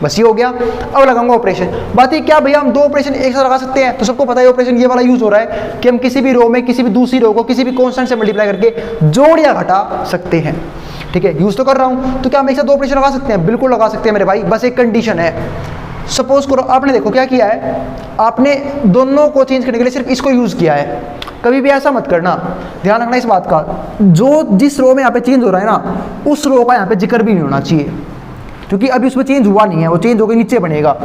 बस ये हो गया। अब लगाऊंगा ऑपरेशन। बात है क्या भैया, हम 2 ऑपरेशन एक साथ लगा सकते हैं, तो सबको पता है ऑपरेशन ये वाला यूज हो रहा है कि हम किसी भी रो में किसी भी दूसरी रो को किसी भी कॉन्स्टेंट से मल्टीप्लाई करके जोड़ या घटा सकते हैं। ठीक है, यूज तो कर रहा हूं, तो क्या हम एक साथ 2 ऑपरेशन लगा सकते हैं? बिल्कुल लगा सकते हैं मेरे भाई, बस एक कंडीशन है। सपोज करो आपने देखो क्या किया है, आपने दोनों को चेंज करने के लिए सिर्फ इसको यूज किया है। कभी भी ऐसा मत करना, ध्यान रखना इस बात का, जो जिस रो में यहाँ पे चेंज हो रहा है ना, उस रो का यहाँ पे जिक्र भी नहीं होना चाहिए, क्योंकि अभी उसमें चेंज हुआ नहीं है, वो चेंज होकर नीचे बनेगा।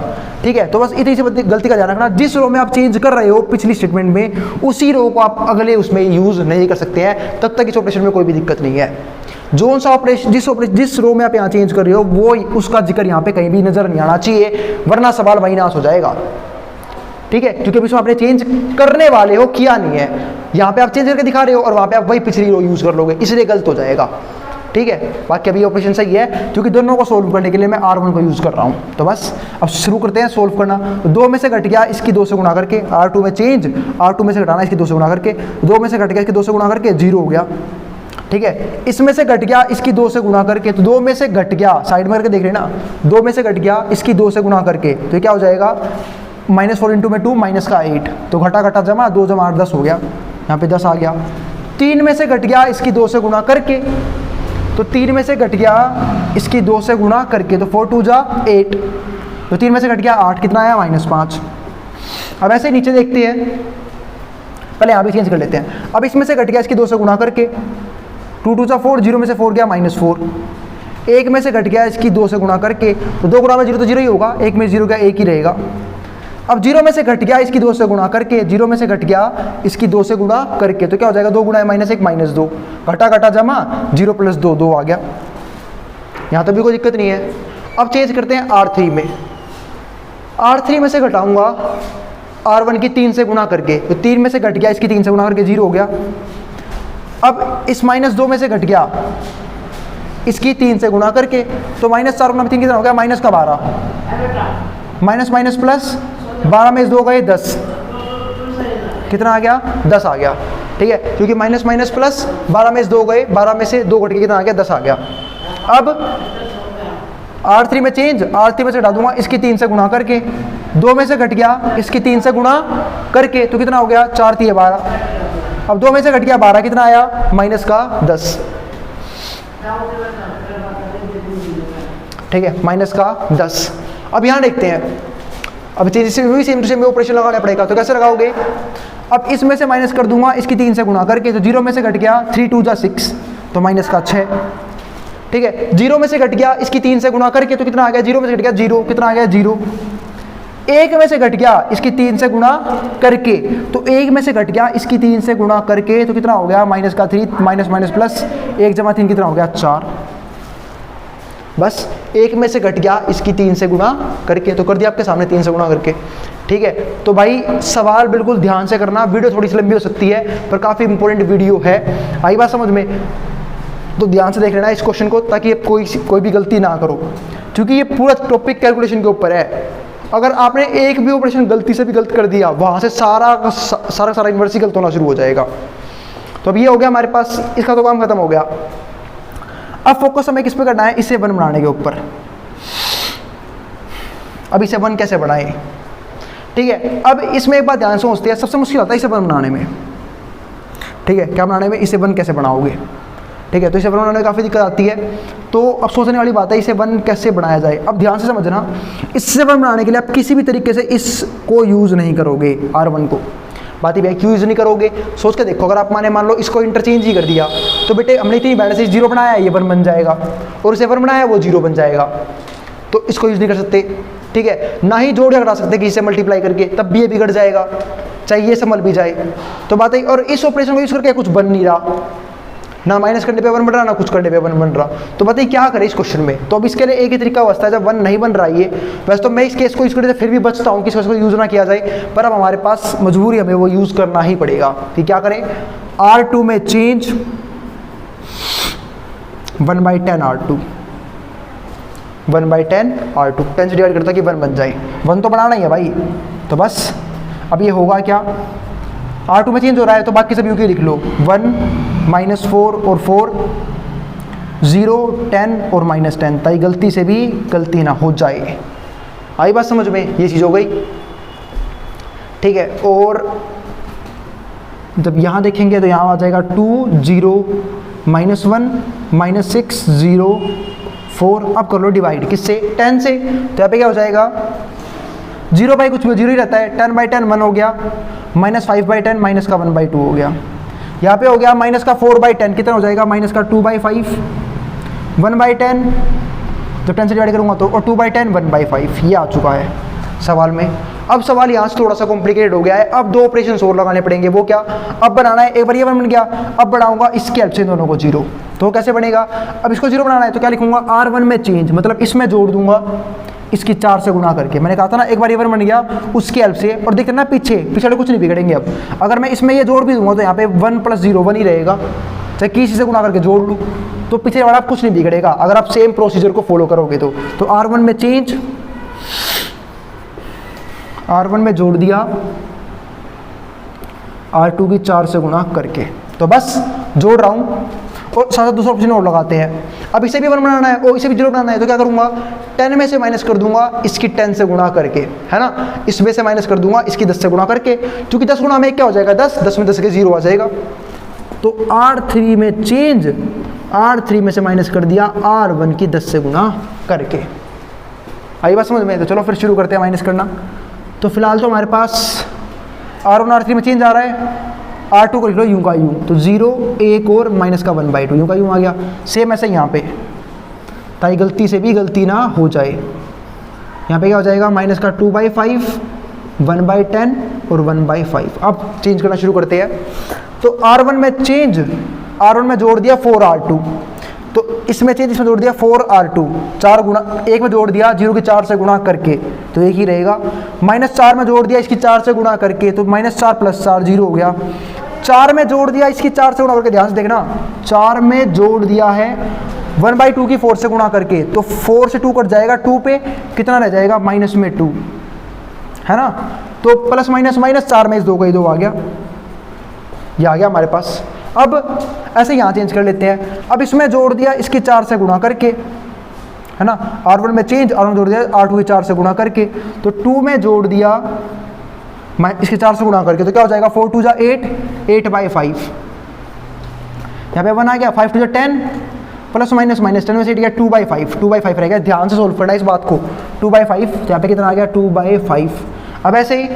ठीक है, तो बस इतनी सी गलती का ध्यान रखना, जिस रो में आप चेंज कर रहे हो पिछली स्टेटमेंट में, उसी रो को आप अगले उसमें यूज नहीं कर सकते हैं, तब तक इस ऑपरेशन में कोई भी दिक्कत नहीं है। जो सा ऑपरेशन जिस रो में आप यहाँ चेंज कर रहे हो, वो उसका जिक्र यहाँ पे कहीं भी नजर नहीं आना चाहिए, वरना सवाल वही नाश हो जाएगा। ठीक है, क्योंकि अभी आपने चेंज करने वाले हो, किया नहीं है, यहाँ पे आप चेंज करके दिखा रहे हो और वहाँ पे आप वही पिछली रो यूज कर लोगे, इसलिए गलत हो जाएगा। ठीक है, बाकी अभी ऑपरेशन सही है, क्योंकि दोनों को सोल्व करने के लिए मैं R1 को यूज कर रहा हूँ। तो बस अब शुरू करते हैं सोल्व करना। तो 2 में से घट गया इसकी 2 से गुणा करके, R2 में चेंज, R2 में से घटाना इसकी 2 से गुणा करके, 2 में से घट गया इसकी 2 से गुणा करके, 0 हो गया। ठीक है, इसमें से घट गया इसकी 2 से गुणा करके, तो 2 में से घट गया, साइड में करके देख रहे ना, 2 में से घट गया इसकी 2 से गुणा करके, तो ये क्या हो जाएगा, -4 × में 2 माइनस का 8, तो घटा घटा जमा 2 जमा 8 10 हो गया, यहाँ पे 10 आ गया। 3 में से घट गया इसकी 2 से गुणा करके, तो 3 में से घट गया इसकी 2 से गुणा करके, तो 4 2 जा 8, तो 3 में से घट गया 8, कितना आया, -5। अब ऐसे नीचे देखते हैं, पहले यहाँ भी चेंज कर लेते हैं। अब इसमें से घट गया इसकी 2 से गुणा करके, 2 2 जा 4, 0 में से 4 गया -4, 1 में से घट गया इसकी 2 से गुणा करके, तो 2 गुणा में 0 तो 0 ही होगा, 1 में 0 गया 1 ही रहेगा। अब 0 में से घट गया इसकी 2 से गुणा करके, 0 में से घट गया इसकी 2 से गुणा करके, तो क्या हो जाएगा, 2 गुणा -1 -2, घटा घटा जमा 0 + 2 2 आ गया। यहाँ तो भी कोई दिक्कत नहीं है। अब चेंज करते हैं R3 में। R3 में से घटाऊंगा R1 की 3 से गुणा करके, तो 3 में से घट गया इसकी 3 से गुणा करके, 0 हो गया। अब इस -2 में से घट गया इसकी 3 से गुणा करके, तो -4 गुणा 3 कितना हो गया, -12, माइनस माइनस प्लस 12 में 2 गए 10, कितना आ गया, 10 आ गया। ठीक है, क्योंकि माइनस माइनस प्लस 12 में 2 गए, 12 में से 2 घट के कितना आ गया, 10 आ गया। अब R3 में चेंज, R3 में से घटा दूंगा इसकी 3 से गुणा करके, 2 में से घट गया इसकी 3 से गुणा करके, तो कितना हो गया, 4 3 12। अब 2 में से घट गया 12, कितना आया, -10। ठीक है, -10। अब यहाँ देखते हैं, अब जैसे वही सेम टू सेम ऑपरेशन लगाना पड़ेगा, तो कैसे लगाओगे। अब इसमें से माइनस कर दूंगा इसकी 3 से गुणा करके, तो 0 में से घट गया 3 2 जा 6, तो -6। ठीक है, 0 में से घट गया इसकी 3 से गुणा करके, तो कितना आ गया, 0 में से घट गया 0, कितना आ गया, 0। 1 में से घट गया इसकी 3 से गुणा करके, तो 1 में से घट गया इसकी 3 से गुणा करके, तो कितना हो गया, -3 माइनस माइनस प्लस 1 जमा 3 कितना हो गया, 4। बस 1 में से घट गया इसकी 3 से गुणा करके, तो कर दिया आपके सामने 3 से गुणा करके। ठीक है, तो भाई सवाल बिल्कुल ध्यान से करना, वीडियो थोड़ी सी लंबी हो सकती है पर काफ़ी इंपॉर्टेंट वीडियो है, आई बात समझ में, तो ध्यान से देख लेना इस क्वेश्चन को, ताकि कोई भी गलती ना करो, क्योंकि ये पूरा टॉपिक कैलकुलेशन के ऊपर है। अगर आपने एक भी ऑपरेशन गलती से भी गलत कर दिया, वहाँ से सारा इन्वर्स ही गलत होना शुरू हो जाएगा। तो अब ये हो गया हमारे पास, इसका तो काम खत्म हो गया। अब फोकस हमें किस पे करना है, इसे 1 बनाने के ऊपर। अब इसे 1 कैसे बनाए, ठीक है। अब इसमें एक बात ध्यान से सोचते हैं, सबसे मुश्किल आता है इसे 1 बनाने में। ठीक है, क्या बनाने में, इसे 1 कैसे बनाओगे। ठीक है, तो इसे 1 बनाने में काफ़ी दिक्कत आती है, तो अब सोचने वाली बात है इसे 1 कैसे बनाया जाए। अब ध्यान से समझना, इससे 1 बनाने के लिए आप किसी भी तरीके से इसको यूज़ नहीं करोगे, R1 को। बात ही क्यों यूज़ नहीं करोगे, सोच के देखो। अगर आप मान लो इसको इंटरचेंज ही कर दिया, तो बेटे हमने इतनी बैलेंस 0 बनाया है, ये 1 बन जाएगा, और इसे 1 बनाया है वो 0 बन जाएगा, तो इसको यूज़ नहीं कर सकते। ठीक है, ना ही जोड़ घटा सकते कि इसे मल्टीप्लाई करके, तब भी ये बिगड़ जाएगा, चाहे ये संभल भी जाए। तो बात है, और इस ऑपरेशन को यूज़ करके कुछ बन नहीं रहा, ना माइनस करने पे 1 बन रहा, ना कुछ करने पे 1 बन रहा। तो बताइए क्या करें इस क्वेश्चन में। तो अब इसके लिए एक ही तरीका बचता है, जब 1 नहीं बन रहा है ये, वैसे तो मैं इस केस को यूज़ करने से फिर भी बचता हूँ कि इसको यूज़ ना किया जाए, पर अब हमारे पास मजबूरी, हमें वो यूज़ करना ही पड़ेगा। कि क्या करें, R2 में चेंज 1/10 R2, 1/10 R2, 10 से डिवाइड करता कि 1 बन जाए, 1 तो बनाना ही है भाई। तो बस अब ये होगा क्या, R2 में चेंज हो रहा है तो बाकी सब यूँ के लिख लो, 1 -4 और 4, 0 10 और -10, ताकि गलती से भी गलती ना हो जाए। आई बात समझ में, ये चीज़ हो गई, ठीक है। और जब यहाँ देखेंगे तो यहाँ आ जाएगा 2 0 -1 -6 0 4। अब कर लो डिवाइड किससे, 10 से। तो यहाँ पे क्या हो जाएगा, 0 बाई कुछ भी 0 ही रहता है, 10/10 1 हो गया, -5/10 माइनस का 1/2 हो गया। यहाँ पे हो गया माइनस का 4/10, कितना हो जाएगा, माइनस का 2/5, 1/10 जब 10 से डिवाइड करूँगा तो, और 2/10 1/5, ये आ चुका है सवाल में। अब सवाल यहाँ से थोड़ा सा कॉम्प्लिकेटेड हो गया है, अब 2 ऑपरेशन और लगाने पड़ेंगे। वो क्या, अब बनाना है, एक बार ये 1 बन गया, अब बढ़ाऊंगा इसके हेल्प से दोनों को 0, तो कैसे बनेगा, अब इसको 0 बनाना है तो क्या लिखूंगा, R1 में चेंज, मतलब इसमें जोड़ दूंगा इसकी 4 से गुणा करके। मैंने कहा था ना एक बार ये 1 बन गया उसकी हेल्प से, और देखते ना पीछे कुछ नहीं बिगड़ेंगे। अब अगर मैं इसमें ये जोड़ भी दूंगा तो यहाँ पे 1 + 0 1 ही रहेगा, चाहे किसी से गुणा करके जोड़ लूँ तो पीछे वाला कुछ नहीं बिगड़ेगा, अगर आप सेम प्रोसीजर को फॉलो करोगे तो R1 में चेंज, R1 में जोड़ दिया R2 की 4 से गुणा करके। तो बस जोड़ रहा हूँ, और साथ दूसरा ऑप्शन और लगाते हैं। अब इसे भी 1 बनाना है और इसे भी 0 बनाना है, तो क्या करूँगा, 10 में से माइनस कर दूंगा इसकी 10 से गुणा करके, है ना, इसमें से माइनस कर दूंगा इसकी 10 से गुणा करके, क्योंकि 10 गुणा में क्या हो जाएगा 10, 10 में 10 के 0 आ जाएगा। तो R3 में चेंज, R3 में से माइनस कर दिया R1 की 10 से गुणा करके। आई बात समझ में, तो चलो फिर शुरू करते हैं माइनस करना। तो फिलहाल तो हमारे पास R1 R3 में चेंज आ रहा है, R2 को लिख लो यूँ का यूँ, तो 0 1 और माइनस का 1/2 यूँ का यूँ आ गया। सेम ऐसे यहाँ पे, ताकि गलती से भी गलती ना हो जाए। यहाँ पे क्या हो जाएगा, माइनस का 2/5 1/10 और 1/5। अब चेंज करना शुरू करते हैं। तो R1 में चेंज, R1 में जोड़ दिया 4R2, तो इसमें चेंज, इसमें जोड़ दिया 4R2, 4 गुणा, एक में जोड़ दिया 0 की 4 से गुणा करके, तो एक ही रहेगा। -4 में जोड़ दिया इसकी 4 से गुणा करके, तो -4 + 4 0 हो गया। 4 में जोड़ दिया इसकी 4 से गुणा करके, ध्यान से देखना, 4 में जोड़ दिया है 1/2 की 4 से गुणा करके, तो 4 से 2 कट जाएगा, 2 पे कितना रह जाएगा, माइनस में 2, है ना। तो प्लस माइनस माइनस, 4 में इस 2 का ही 2 आ गया, ये आ गया हमारे पास। अब ऐसे यहाँ चेंज कर लेते हैं। अब इसमें जोड़ दिया इसकी 4 से गुणा करके, है ना, R1 में चेंज, R1 में जोड़ दिया R2 की 4 से गुणा करके, तो 2 में जोड़ दिया इसके 4 से गुणा करके, तो क्या हो जाएगा, 4 2 जा 8, 8/5। यहाँ पे 1 आ गया, 5 2 जा 10, प्लस माइनस माइनस 10 में से 8 गया 2/5, 2/5 रहेगा। ध्यान से सोल्व करना इस बात को, 2/5, तो यहाँ पे कितना आ गया 2/5। अब ऐसे ही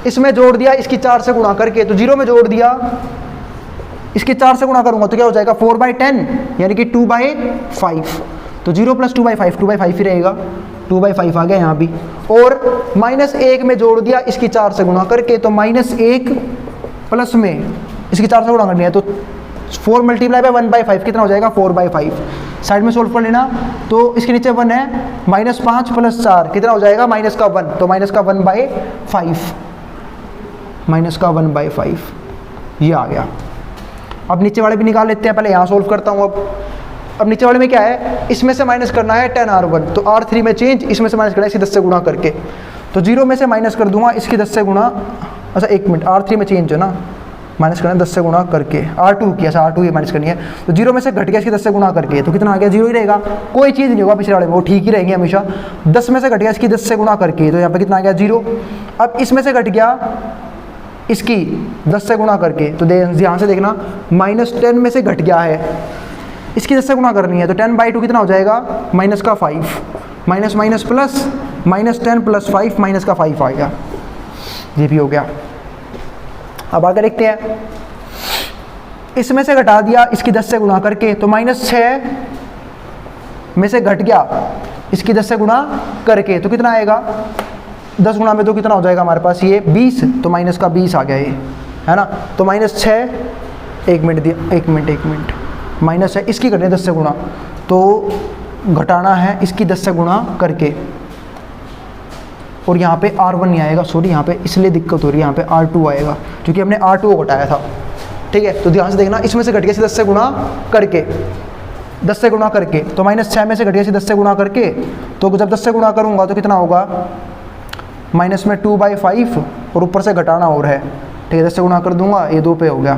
इसमें जोड़ दिया इसकी 4 से गुणा करके, तो 0 में जोड़ दिया इसके 4 से गुणा करूंगा तो क्या हो जाएगा 4/10, यानी कि 2/5। तो 0 + 2/5, 2/5 ही रहेगा, 2/5 आ गया यहाँ भी। और -1 में जोड़ दिया इसकी 4 से गुणा करके, तो -1 प्लस में इसकी 4 से गुणा करनी है, तो 4 × 1/5 कितना हो जाएगा 4/5। साइड में सोल्व कर लेना, तो इसके नीचे 1 है, -5 + 4 कितना हो जाएगा -1, तो -1/5, -1/5 ये आ गया। अब नीचे वाले भी निकाल लेते हैं, पहले यहाँ सोल्व करता हूँ। अब नीचे वाले में क्या है, इसमें से माइनस करना है 10R1, तो R3 में चेंज, इसमें से माइनस करना है इसकी 10 से गुणा करके, तो 0 में से माइनस कर दूंगा इसकी 10 से गुणा, अच्छा 1 मिनट, R3 में चेंज है ना, माइनस करना है 10 से गुणा करके, R2 की, अच्छा R2 ये माइनस करनी है, तो 0 में से घट गया इसकी 10 से गुणा करके, तो कितना आ गया 0 ही रहेगा, कोई चीज़ नहीं होगा पिछले वाले में, वो ठीक ही रहेंगे हमेशा। 10 में से घट गया इसकी 10 से गुणा करके, तो यहाँ पे कितना आ गया 0। अब इसमें से घट गया इसकी 10 से गुणा करके, तो ध्यान से देखना, -10 में से घट गया है, इसकी 10 से गुणा करनी है, तो 10/2 कितना हो जाएगा -5, माइनस माइनस प्लस, -10 + 5 -5 आ गया, ये भी हो गया। अब आगे देखते हैं, इसमें से घटा दिया इसकी 10 से गुणा करके, तो -6 में से घट गया इसकी 10 से गुणा करके, तो कितना आएगा 10 गुणा में 2 कितना हो जाएगा हमारे पास ये 20, तो -20 आ गया ये, है ना। तो -6 एक मिनट माइनस है, इसकी करनी है 10 से गुणा, तो घटाना है इसकी 10 से गुणा करके, और यहाँ पे R1 नहीं आएगा, सॉरी यहाँ पे इसलिए दिक्कत हो रही है, यहाँ पे R2 आएगा क्योंकि हमने R2 को घटाया था। ठीक है, तो ध्यान से देखना, इसमें से घट गया 10 से गुणा करके, 10 से गुणा करके, तो -6 में से घट गया 10 से गुणा करके, तो जब 10 से गुणा करूँगा तो कितना होगा, माइनस में 2/5 और ऊपर से घटाना और है। ठीक है, 10 से गुणा कर दूंगा, ये 2 पे हो गया,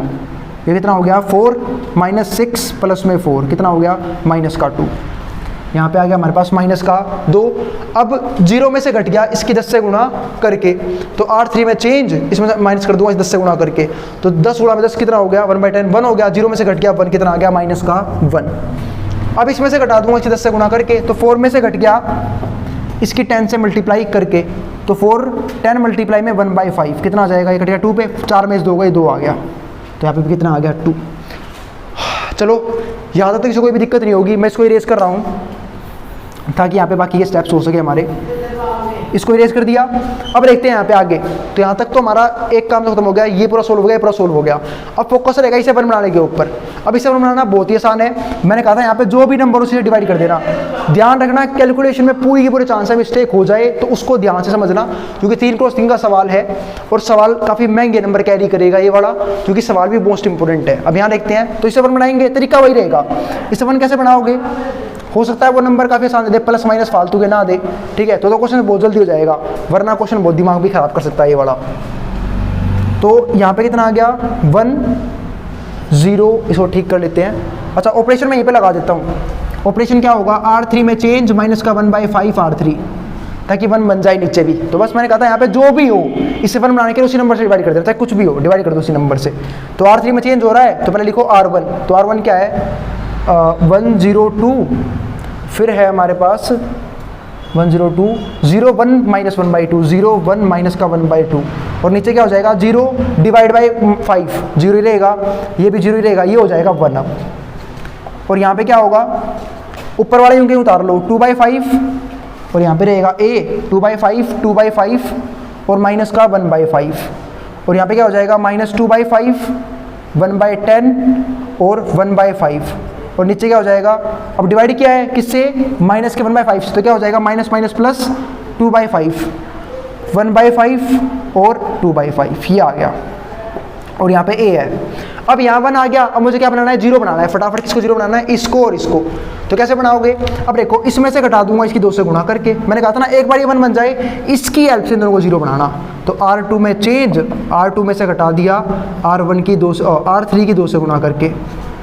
ये कितना हो गया 4 -6 प्लस में 4 कितना हो गया -2, यहाँ पे आ गया हमारे पास -2। अब 0 में से घट गया इसकी 10 से गुणा करके, तो R3 में चेंज, इसमें माइनस कर दूंगा 10 से गुणा करके, तो 10 गुणा में 10 कितना हो गया 1/10, 1 हो गया, 0 में से घट गया 1 कितना आ गया -1। अब इसमें से घटा दूंगा इसकी 10 से गुणा करके, तो 4 में से घट गया इसकी 10 से मल्टीप्लाई करके, तो 10 मल्टीप्लाई में 1/5 कितना आ जाएगा, ये कट गया 2 पे, 4 में 2 गए 2 आ गया, तो यहाँ पे भी कितना आ गया 2। चलो यहाँ तक तो किसी कोई भी दिक्कत नहीं होगी, मैं इसको इरेज कर रहा हूँ ताकि यहाँ पे बाकी के स्टेप्स हो सके हमारे। इसको इरेज कर दिया, अब देखते हैं यहाँ पे आगे, तो यहाँ तक तो हमारा एक काम तो खत्म हो गया, ये पूरा सोल्व हो गया, ये पूरा सोल्व हो गया। अब फोकस रहेगा इसे 1 बनाने के ऊपर। अब इसे 1 बनाना बहुत ही आसान है, मैंने कहा था यहाँ पे जो भी नंबर उसे डिवाइड कर देना। ध्यान रखना कैलकुलेशन में पूरी की पूरी चांस है मिस्टेक हो जाए, तो उसको ध्यान से समझना, क्योंकि 3 क्रॉस 3 का सवाल है और सवाल काफ़ी महंगे नंबर कैरी करेगा ये वाला, क्योंकि सवाल भी मोस्ट इंपॉर्टेंट है। अब यहाँ देखते हैं, तो इसे 1 बनाएंगे, तरीका वही रहेगा। इसे 1 कैसे बनाओगे, हो सकता है वो नंबर काफ़ी आसान दे, प्लस माइनस फालतू के ना दे, ठीक है, तो क्वेश्चन बहुत जल्दी हो जाएगा, वरना क्वेश्चन बहुत दिमाग भी खराब कर सकता है ये वाला। तो यहाँ पे कितना आ गया 1 0, इसको ठीक कर लेते हैं। अच्छा, ऑपरेशन में यहीं पे लगा देता हूँ। ऑपरेशन क्या होगा, R3 में चेंज माइनस का 1/5 R3, ताकि 1 बन जाए नीचे भी। तो बस मैंने कहा था यहाँ पे जो भी हो इसे 1 बनाने के लिए उसी नंबर से डिवाइड कर देता है, कुछ भी हो डिवाइड कर दो उसी नंबर से। तो R3 में चेंज हो रहा है, तो पहले लिखो R1, तो R1 क्या है 102, फिर है हमारे पास 102 0 1 माइनस 1/2 0 1 माइनस का 1/2, और नीचे क्या हो जाएगा 0 डिवाइड बाई 5, 0 ही रहेगा, ये भी 0 ही रहेगा, ये हो जाएगा 1। अब और यहाँ पे क्या होगा, ऊपर वाले यूं कहीं उतार लो 2/5, और यहाँ पे रहेगा a 2/5 और माइनस का 1/5, और यहाँ पे क्या हो जाएगा -2/5 1/10 और 1/5, और नीचे क्या हो जाएगा, अब डिवाइड किया है किससे, माइनस के 1/5 से, तो क्या हो जाएगा माइनस माइनस प्लस 2/5 1/5 और 2/5, ये आ गया, और यहाँ पे a है। अब यहाँ 1 आ गया, अब मुझे क्या बनाना है 0 बनाना है, फटाफट किसको 0 बनाना है, इसको और इसको। तो कैसे बनाओगे, अब देखो इसमें से घटा दूंगा इसकी 2 से गुणा करके, मैंने कहा था ना एक बार ये 1 बन जाए इसकी हेल्प से दोनों को 0 बनाना। तो R2 में चेंज, R2 में से घटा दिया R1 की 2 से R3 की 2 से गुणा करके,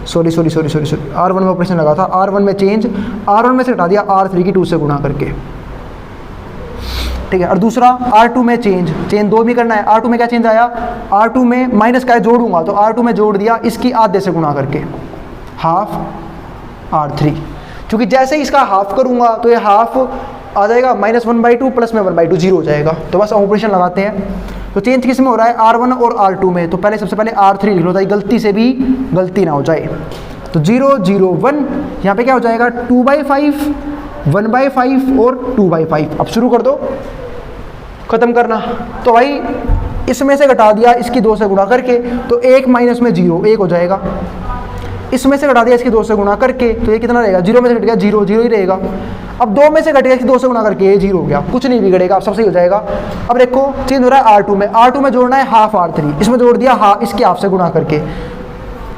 सॉरी R1 में ऑपरेशन लगा था, R1 में चेंज, R1 में से घटा दिया R3 की 2 से गुणा करके, ठीक है। और दूसरा R2 में चेंज 2 भी करना है। R2 में क्या चेंज आया, R2 में माइनस का जोड़ूंगा, तो R2 में जोड़ दिया इसकी आधे से गुणा करके, हाफ R3, क्योंकि जैसे ही इसका हाफ करूंगा तो ये हाफ आ जाएगा -1/2 प्लस में 1/2 0 हो जाएगा। तो बस ऑपरेशन लगाते हैं। तो चेंज किस में हो रहा है, R1 और R2 में, तो पहले सबसे पहले R3 लिख लो ताकि गलती से भी गलती ना हो जाए। तो 0 0 1, यहाँ पे क्या हो जाएगा 2/5 1/5 और 2/5। अब शुरू कर दो, खत्म करना। तो भाई इसमें से घटा दिया इसकी 2 से गुणा करके, तो 1 माइनस में 0 1 हो जाएगा। इसमें से घटा दिया इसकी 2 से गुणा करके, तो ये कितना रहेगा, 0 में से घट गया 0 0 ही रहेगा। अब 2 में से घट गया इसकी 2 से गुणा करके, ये 0 हो गया, कुछ नहीं बिगड़ेगा, अब सब सही हो जाएगा। अब देखो चेंज हो रहा है R2 में जोड़ना है हाफ R3, इसमें जोड़ दिया हाफ इसके हाफ से गुणा करके,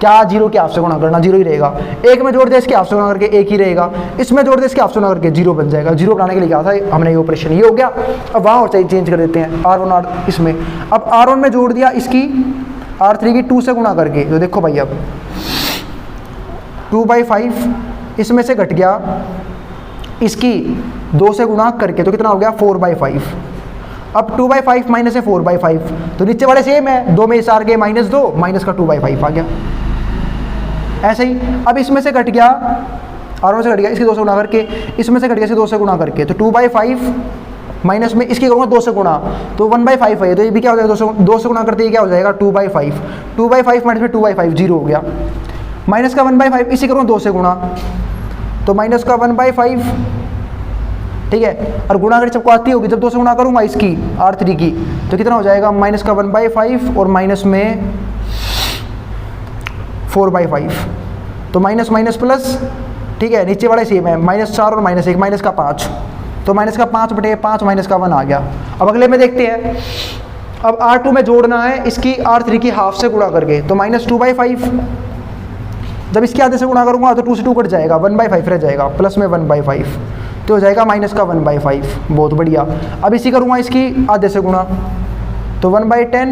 क्या 0 के हाफ से गुणा करना 0 ही रहेगा। 1 में जोड़ दिया इसके हाफ से गुणा करके 1 ही रहेगा, इसमें जोड़ दिया इसके हाफ से गुणा करके 0 बन जाएगा। 0 बनाने के लिए क्या था हमने ये ऑपरेशन, ये हो गया। अब वहाँ और चेंज कर देते हैं R1 इसमें, अब R1 में जोड़ दिया इसकी R3 की 2 से गुणा करके, तो देखो भाई अब 2/5 इसमें से घट गया इसकी 2 से गुणा करके, तो कितना हो गया 4/5। अब 2/5 माइनस है 4/5, तो नीचे वाले सेम है, 2 में इशार के -2 माइनस का 2/5 आ गया। ऐसे ही अब इसमें से घट गया R1 से घट गया इसकी 2 से गुणा करके, इसमें से घट गया इसकी 2 से गुणा करके, तो 2/5 माइनस में इसकी करूँगा 2 से गुणा, तो 1/5 है, तो ये भी क्या हो जाएगा 2 से गुणा करते ही क्या हो जाएगा 2/5 2/5 माइनस में 2/5 0 हो गया। माइनस का 1/5 इसी करूँगा 2 से गुणा, तो माइनस का 1/5, ठीक है। और गुणा अगर सबको आती होगी, जब 2 से गुणा करूँगा इसकी R3 की, तो कितना हो जाएगा माइनस का 1/5 और माइनस में 4/5, तो माइनस माइनस प्लस, ठीक है, नीचे वाला सेम है, -4 और -1, माइनस का 5, तो माइनस का 5/5 माइनस का 1 आ गया। अब अगले में देखते हैं, अब R2 में जोड़ना है इसकी R3 की हाफ से गुणा करके, तो -2/5, जब इसके आधे से गुणा करूंगा तो 2 से 2 कट जाएगा, 1/5 रह जाएगा, प्लस में 1/5, तो हो जाएगा माइनस का 1/5। बहुत बढ़िया। अब इसी करूंगा इसकी आधे से गुणा, तो 1/10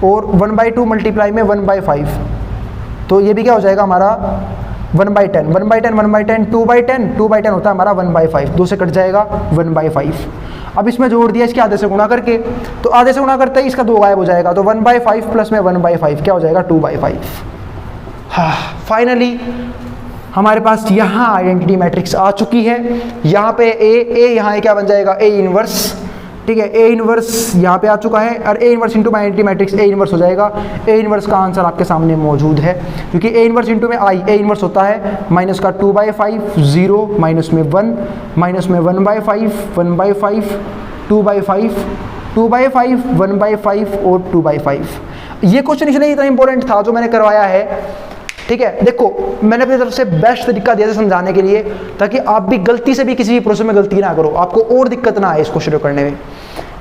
और 1/2 मल्टीप्लाई में 1/5, तो ये भी क्या हो जाएगा हमारा 1/10, 1/10, 1/10, 2/10, 2/10 होता है हमारा 1/5, 2 से कट जाएगा 1/5। अब इसमें जोड़ दिया इसके आधे से गुणा करके, तो आधे से गुणा करते ही इसका 2 गायब हो जाएगा, तो 1/5 प्लस में 1/5 क्या हो जाएगा 2/5। हाँ, फाइनली हमारे पास यहाँ आइडेंटिटी मैट्रिक्स आ चुकी है। यहाँ पे ए यहाँ क्या बन जाएगा A इनवर्स, ठीक है, A इनवर्स यहाँ पे आ चुका है, और A inverse into identity matrix A inverse हो जाएगा। A इनवर्स का आंसर आपके सामने मौजूद है, क्योंकि A इनवर्स इंटू में A इनवर्स होता है माइनस का 2/5, 0, माइनस में 1, माइनस में 1/5, 1/5, 2/5, 2/5, 1/5 और 2/5। ये क्वेश्चन इसलिए इतना इंपॉर्टेंट था जो मैंने करवाया है, ठीक है। देखो, मैंने अपनी तरफ से बेस्ट तरीका दिया था समझाने के लिए, ताकि आप भी गलती से भी किसी भी प्रोसेस में गलती ना करो, आपको और दिक्कत ना आए इस क्वेश्चन को करने में,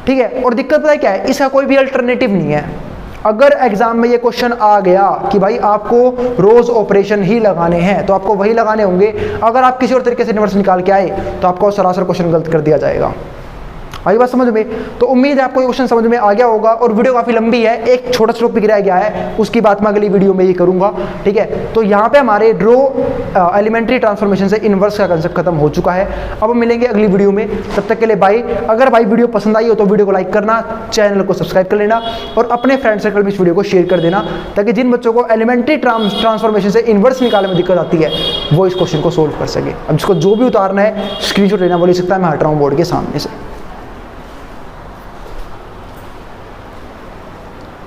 ठीक है। और दिक्कत पता है क्या है, इसका कोई भी अल्टरनेटिव नहीं है। अगर एग्जाम में ये क्वेश्चन आ गया कि भाई आपको रोज ऑपरेशन ही लगाने हैं, तो आपको वही लगाने होंगे। अगर आप किसी और तरीके से इनवर्स निकाल के आए तो आपको सरासर क्वेश्चन गलत कर दिया जाएगा। आई बात समझ में? तो उम्मीद है आपको ये क्वेश्चन समझ में आ गया होगा। और वीडियो काफी लंबी है, एक छोटा सा टॉपिक रह गया है, उसकी बात मैं अगली वीडियो में ही करूंगा, ठीक है। तो यहाँ पे हमारे ड्रो एलिमेंट्री ट्रांसफॉर्मेशन से इनवर्स का कंसेप्ट खत्म हो चुका है। अब हम मिलेंगे अगली वीडियो में, तब तक के लिए बाय। अगर भाई वीडियो पसंद आई हो तो वीडियो को लाइक करना, चैनल को सब्सक्राइब कर लेना और अपने फ्रेंड सर्कल में इस वीडियो को शेयर कर देना, ताकि जिन बच्चों को एलिमेंट्री ट्रांसफॉर्मेशन से इनवर्स निकालने में दिक्कत आती है वो इस क्वेश्चन को सोल्व कर सके। अब जिसको जो भी उतारना है स्क्रीनशॉट लेना वो ले सकता है, मैं हट रहा हूँ बोर्ड के सामने से।